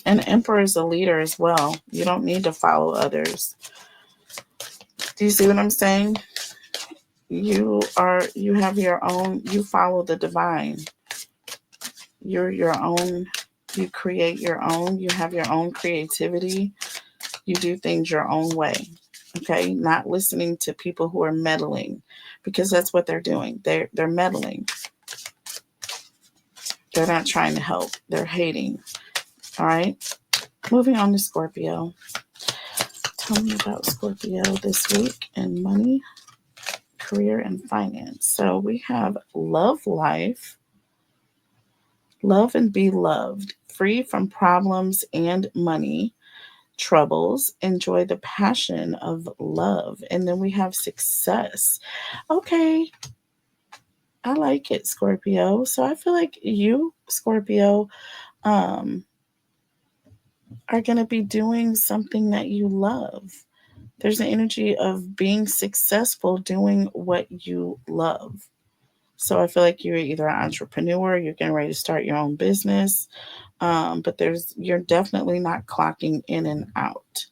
An Emperor is a leader as well. You don't need to follow others. Do you see what I'm saying? You have your own, you follow the divine. You're your own, you create your own, you have your own creativity. You do things your own way. Okay? Not listening to people who are meddling because that's what they're doing. They're meddling. They're not trying to help. They're hating. All right? Moving on to Scorpio. Tell me about Scorpio this week in money, career, and finance. So we have love life, love and be loved, free from problems and money troubles, enjoy the passion of love. And then we have success. Okay, I like it, Scorpio. So I feel like you, Scorpio, um, are going to be doing something that you love. There's an energy of being successful doing what you love. So I feel like you're either an entrepreneur, you're getting ready to start your own business, but you're definitely not clocking in and out.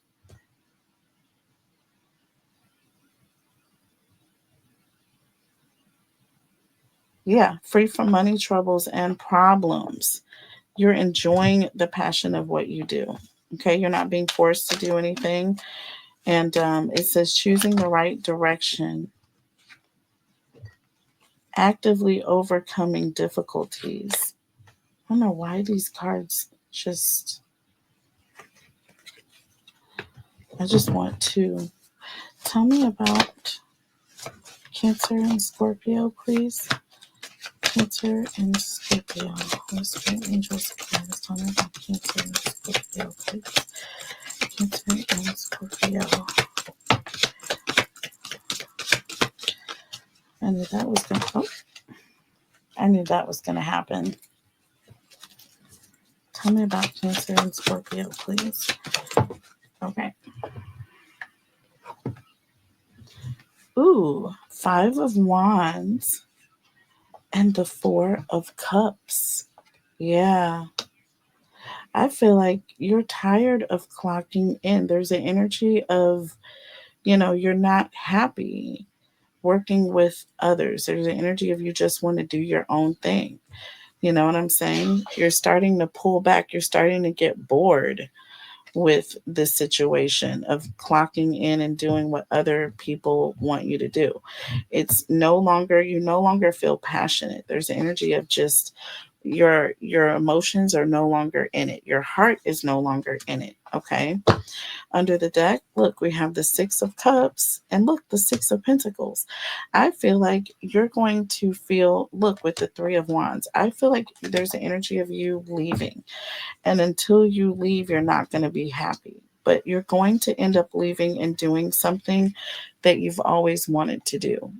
Yeah, free from money troubles and problems. You're enjoying the passion of what you do. Okay, you're not being forced to do anything. And it says choosing the right direction, actively overcoming difficulties. I don't know why these cards just, I just want to tell me about Cancer and Scorpio, please. Cancer and Scorpio. Holy Spirit, angels, guides, tell me about Cancer and Scorpio, please. Cancer and Scorpio. I knew that was gonna. Oh, I knew that was gonna happen. Tell me about Cancer and Scorpio, please. Okay. Ooh, 5 of Wands and the 4 of Cups. Yeah. I feel like you're tired of clocking in. There's an energy of, you're not happy working with others. There's an energy of you just want to do your own thing. You know what I'm saying? You're starting to pull back. You're starting to get bored with this situation of clocking in and doing what other people want you to do. You no longer feel passionate. There's an energy of just your emotions are no longer in it. Your heart is no longer in it. Okay. Under the deck, look, we have the 6 of Cups and look, the 6 of Pentacles. I feel like you're going to feel, look, with the 3 of Wands, I feel like there's an energy of you leaving. And until you leave, you're not going to be happy. But you're going to end up leaving and doing something that you've always wanted to do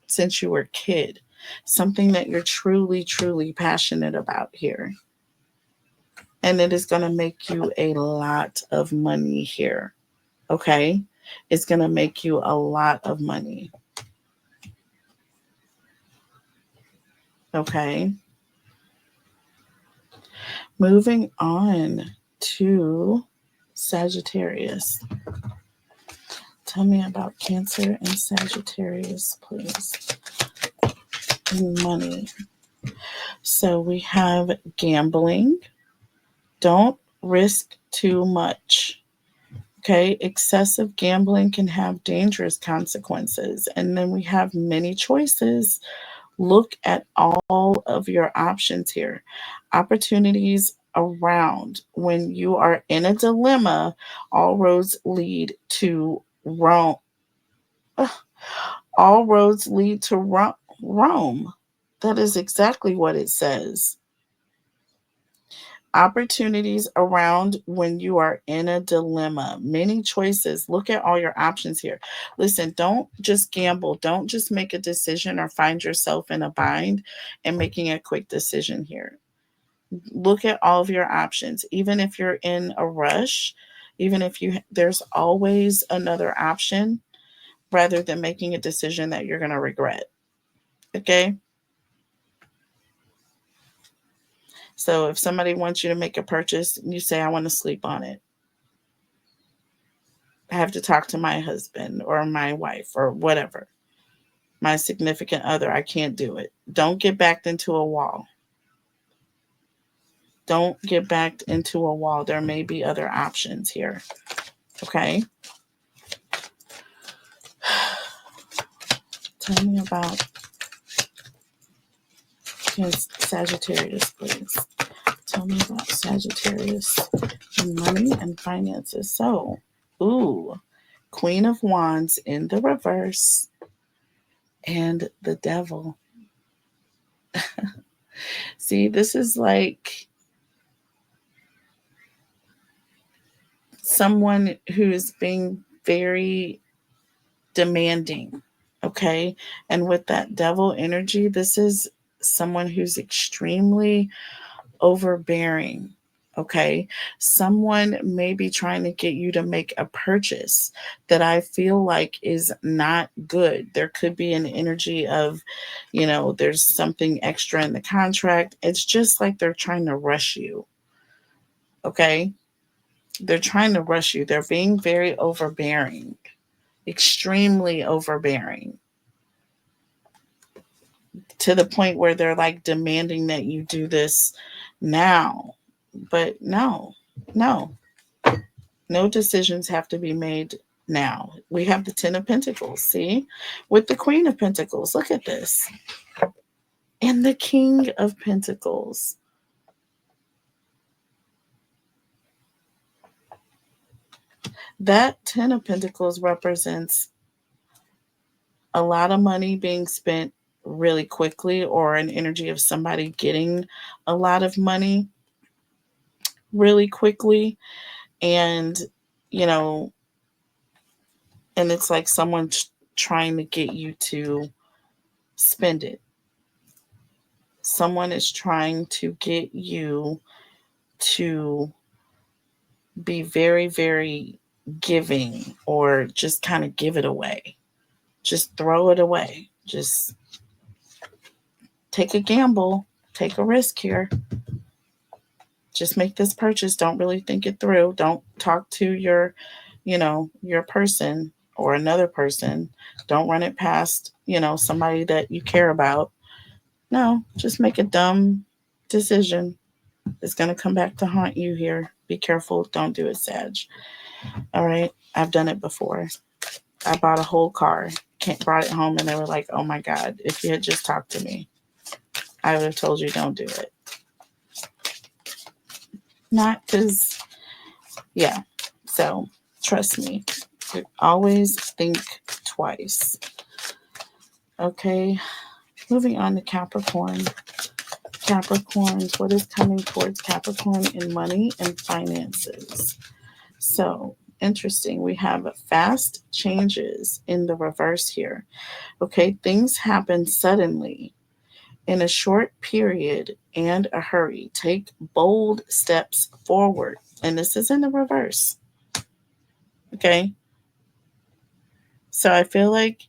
since you were a kid. Something that you're truly, truly passionate about here. And it is going to make you a lot of money here. Okay? It's going to make you a lot of money. Okay? Moving on to Sagittarius. Tell me about Cancer and Sagittarius, please. And money. So we have gambling. Don't risk too much. Okay, excessive gambling can have dangerous consequences. And then we have many choices. Look at all of your options here. Opportunities around. When you are in a dilemma, all roads lead to Rome. All roads lead to Rome. That is exactly what it says. Opportunities around when you are in a dilemma. Many choices. Look at all your options here. Listen, don't just gamble. Don't just make a decision or find yourself in a bind and making a quick decision here. Look at all of your options. Even if you're in a rush, even if there's always another option rather than making a decision that you're going to regret. Okay? So if somebody wants you to make a purchase and you say, I want to sleep on it, I have to talk to my husband or my wife or whatever, my significant other, I can't do it. Don't get backed into a wall. Don't get backed into a wall. There may be other options here. Okay? Tell me about Sagittarius, please. Tell me about Sagittarius and money and finances. So, Ooh, Queen of Wands in the reverse and the Devil. See, this is like someone who is being very demanding. Okay. And with that Devil energy, this is someone who's extremely overbearing. Okay. Someone may be trying to get you to make a purchase that I feel like is not good. There could be an energy of, there's something extra in the contract. It's just like they're trying to rush you. Okay. They're trying to rush you. They're being very overbearing, extremely overbearing, to the point where they're like demanding that you do this now. But no, no, no decisions have to be made now. We have the Ten of Pentacles, see, with the Queen of Pentacles. Look at this. And the King of Pentacles. That Ten of Pentacles represents a lot of money being spent really quickly, or an energy of somebody getting a lot of money really quickly. And, you know, and it's like someone trying to get you to spend it. Someone is trying to get you to be very, very giving, or just kind of give it away. Just throw it away. Just take a gamble, take a risk here. Just make this purchase. Don't really think it through. Don't talk to your person or another person. Don't run it past, somebody that you care about. No, just make a dumb decision. It's going to come back to haunt you here. Be careful. Don't do it, Sag. All right. I've done it before. I bought a whole car, brought it home, and they were like, oh my God, if you had just talked to me, I would have told you don't do it. Not because, yeah. So trust me, always think twice. Okay. Moving on to Capricorn. Capricorns, what is coming towards Capricorn in money and finances? So interesting. We have fast changes in the reverse here. Okay, things happen suddenly in a short period and a hurry. Take bold steps forward. And this is in the reverse. Okay. So I feel like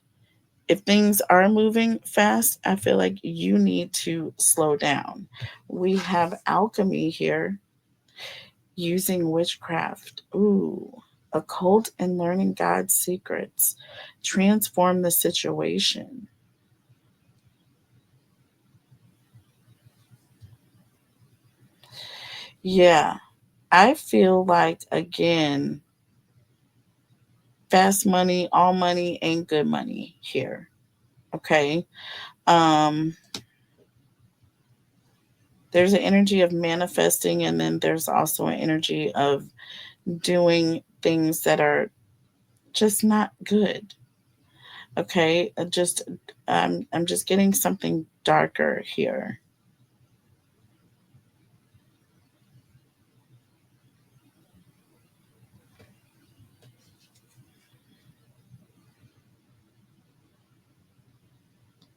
if things are moving fast, I feel like you need to slow down. We have alchemy here, using witchcraft. Ooh, occult and learning God's secrets. Transform the situation. Yeah, I feel like, again, fast money, all money ain't good money here. Okay. Um, there's an energy of manifesting, and then there's also an energy of doing things that are just not good. Okay. I'm just getting something darker here.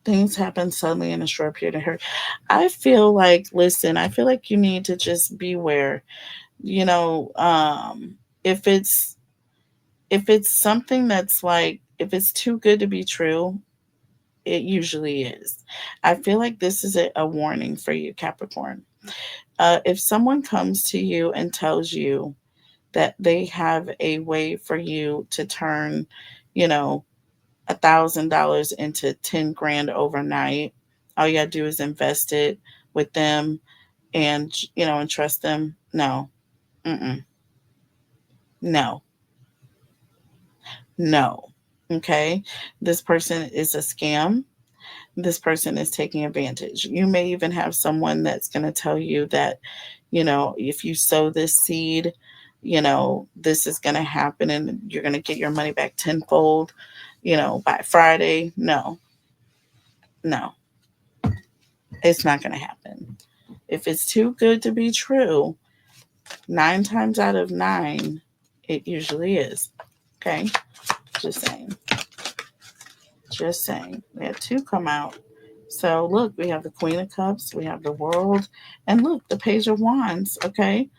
Things happen suddenly in a short period of time. I feel like, listen, I feel like you need to just beware. You know, if it's something that's like, if it's too good to be true, it usually is. I feel like this is a warning for you, Capricorn. If someone comes to you and tells you that they have a way for you to turn, you know, $1,000 into 10 grand overnight, all you gotta do is invest it with them, and and trust them. No, mm-mm. No, no. Okay, this person is a scam. This person is taking advantage. You may even have someone that's going to tell you that, if you sow this seed, this is going to happen and you're going to get your money back tenfold, by Friday. No, no, it's not going to happen. If it's too good to be true, 9 times out of 9, it usually is. Okay? Just saying. Just saying. We had 2 come out. So look, we have the Queen of Cups, we have the World, and look, the Page of Wands. Okay?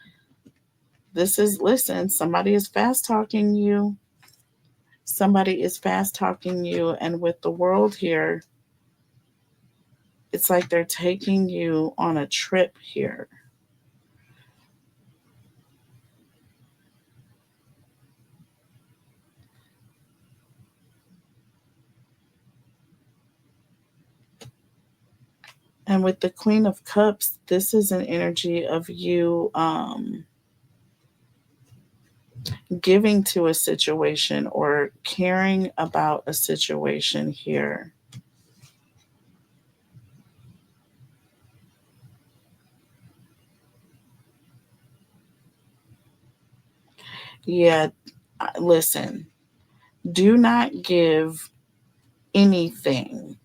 Listen, somebody is fast talking you. Somebody is fast talking you. And with the World here, it's like they're taking you on a trip here. And with the Queen of Cups, this is an energy of you giving to a situation or caring about a situation here. Yeah, listen, do not give anything,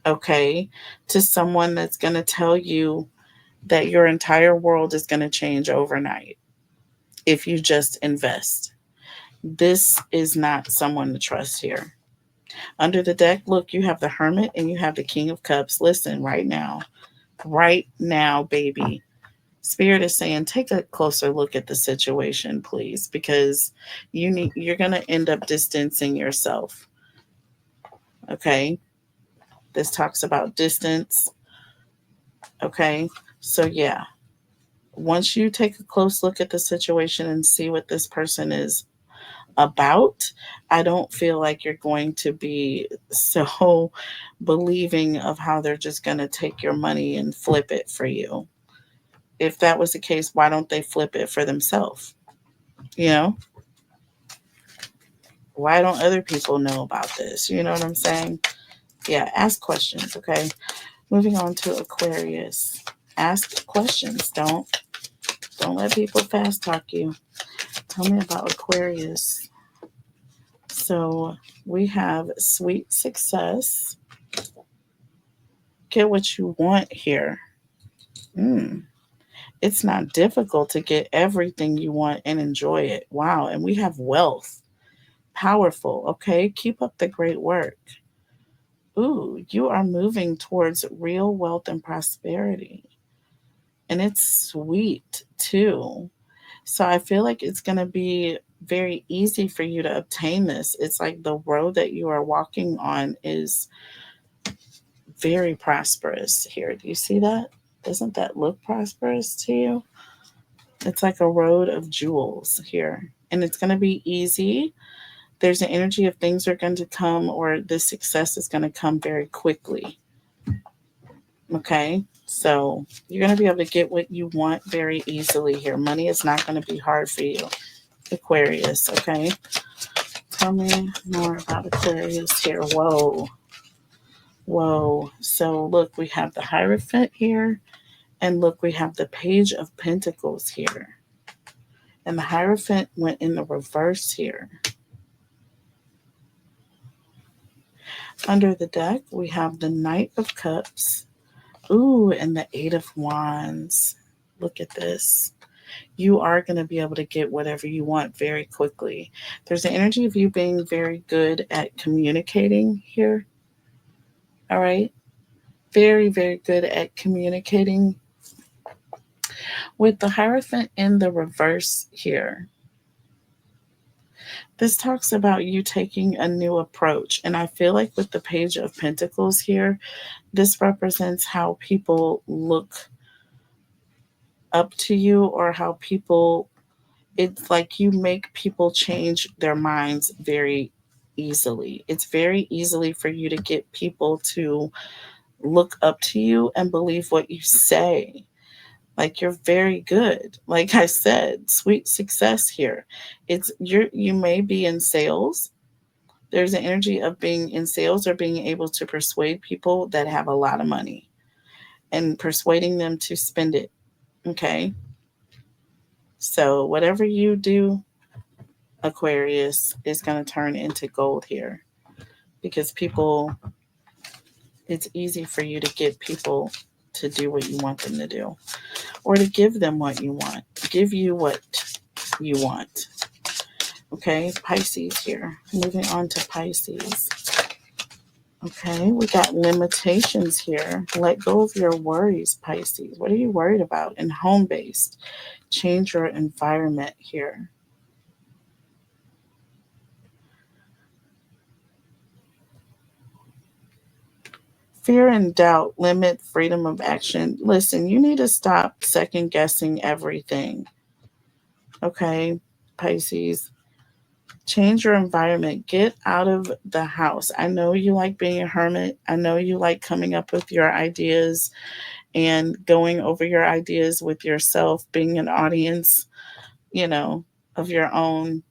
okay, to someone that's going to tell you that your entire world is going to change overnight if you just invest. This is not someone to trust here. Under the deck, look, you have the Hermit and you have the King of Cups. Listen, right now, baby. Spirit is saying, take a closer look at the situation, please, because you're going to end up distancing yourself. Okay? This talks about distance. Okay? So yeah, once you take a close look at the situation and see what this person is about, I don't feel like you're going to be so believing of how they're just going to take your money and flip it for you. If that was the case, why don't they flip it for themselves? You know? Why don't other people know about this? You know what I'm saying? Yeah, ask questions, okay? Moving on to Aquarius. Ask questions. Don't let people fast talk you. Tell me about Aquarius. So we have sweet success. Get what you want here. It's not difficult to get everything you want and enjoy it. Wow. And we have wealth. Powerful. Okay. Keep up the great work. Ooh, you are moving towards real wealth and prosperity. And it's sweet too. So I feel like it's going to be very easy for you to obtain this. It's like the road that you are walking on is very prosperous here. Do you see that? Doesn't that look prosperous to you? It's like a road of jewels here. And it's going to be easy. There's an energy of things are going to come, or the success is going to come very quickly. Okay? So you're going to be able to get what you want very easily here. Money is not going to be hard for you, Aquarius. Okay? Tell me more about Aquarius here. Whoa. Whoa. So look, we have the Hierophant here. And look, we have the Page of Pentacles here. And the Hierophant went in the reverse here. Under the deck, we have the Knight of Cups. Ooh, and the 8 of Wands. Look at this. You are going to be able to get whatever you want very quickly. There's an energy of you being very good at communicating here. All right? Very, very good at communicating. With the Hierophant in the reverse here, this talks about you taking a new approach. And I feel like with the Page of Pentacles here, this represents how people look up to you, or how people, it's like you make people change their minds very easily. It's very easily for you to get people to look up to you and believe what you say. Like, you're very good. Like I said, sweet success here. You may be in sales. There's an energy of being in sales or being able to persuade people that have a lot of money and persuading them to spend it. Okay? So whatever you do, Aquarius, is going to turn into gold here, because people, it's easy for you to get people to do what you want them to do, or to give them what you want, give you what you want. Okay, Pisces here. Moving on to Pisces. Okay, we got limitations here. Let go of your worries, Pisces. What are you worried about? And home-based. Change your environment here. Fear and doubt limit freedom of action. Listen, you need to stop second-guessing everything. Okay, Pisces. Change your environment. Get out of the house. I know you like being a hermit. I know you like coming up with your ideas and going over your ideas with yourself, being an audience, of your own.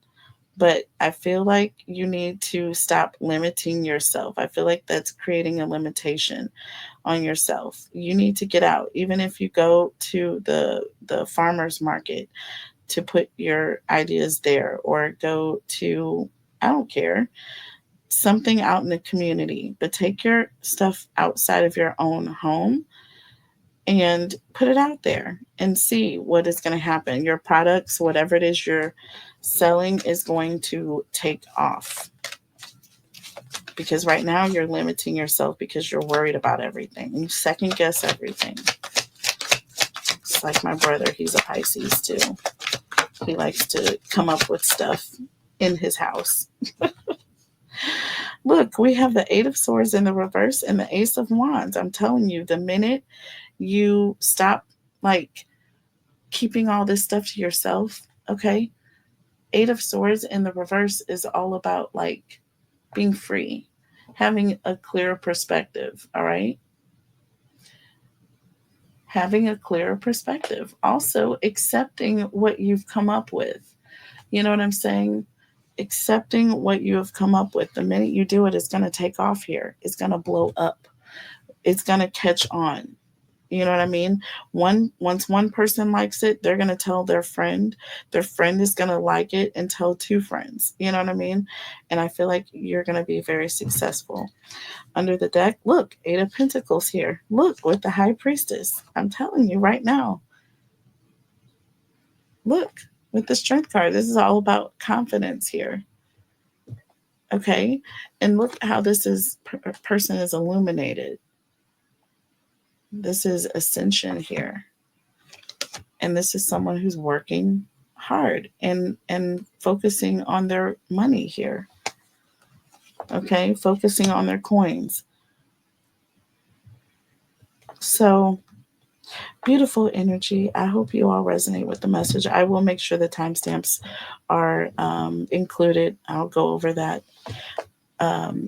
But I feel like you need to stop limiting yourself. I feel like that's creating a limitation on yourself. You need to get out. Even if you go to the farmer's market to put your ideas there, or go to, I don't care, something out in the community, but take your stuff outside of your own home and put it out there and see what is going to happen. Your products, whatever it is you're selling, is going to take off. Because right now you're limiting yourself because you're worried about everything. You second guess everything. It's like my brother, he's a Pisces too. He likes to come up with stuff in his house. Look, we have the Eight of Swords in the reverse and the Ace of Wands. I'm telling you, the minute you stop keeping all this stuff to yourself, okay? Eight of Swords in the reverse is all about being free, having a clear perspective, all right? Having a clearer perspective. Also, accepting what you've come up with. You know what I'm saying? Accepting what you have come up with. The minute you do it, it's going to take off here. It's going to blow up. It's going to catch on. You know what I mean? Once one person likes it, they're going to tell their friend. Their friend is going to like it and tell two friends. You know what I mean? And I feel like you're going to be very successful. Under the deck, look, Eight of Pentacles here. Look, with the High Priestess. I'm telling you right now. Look, with the Strength card, this is all about confidence here. Okay? And look how this person is illuminated. This is ascension here. And this is someone who's working hard and focusing on their money here. Okay? Focusing on their coins. So, beautiful energy. I hope you all resonate with the message. I will make sure the timestamps are included. I'll go over that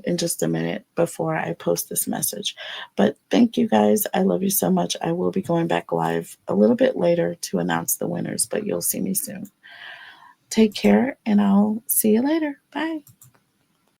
in just a minute before I post this message. But thank you guys. I love you so much. I will be going back live a little bit later to announce the winners, but you'll see me soon. Take care, and I'll see you later. Bye.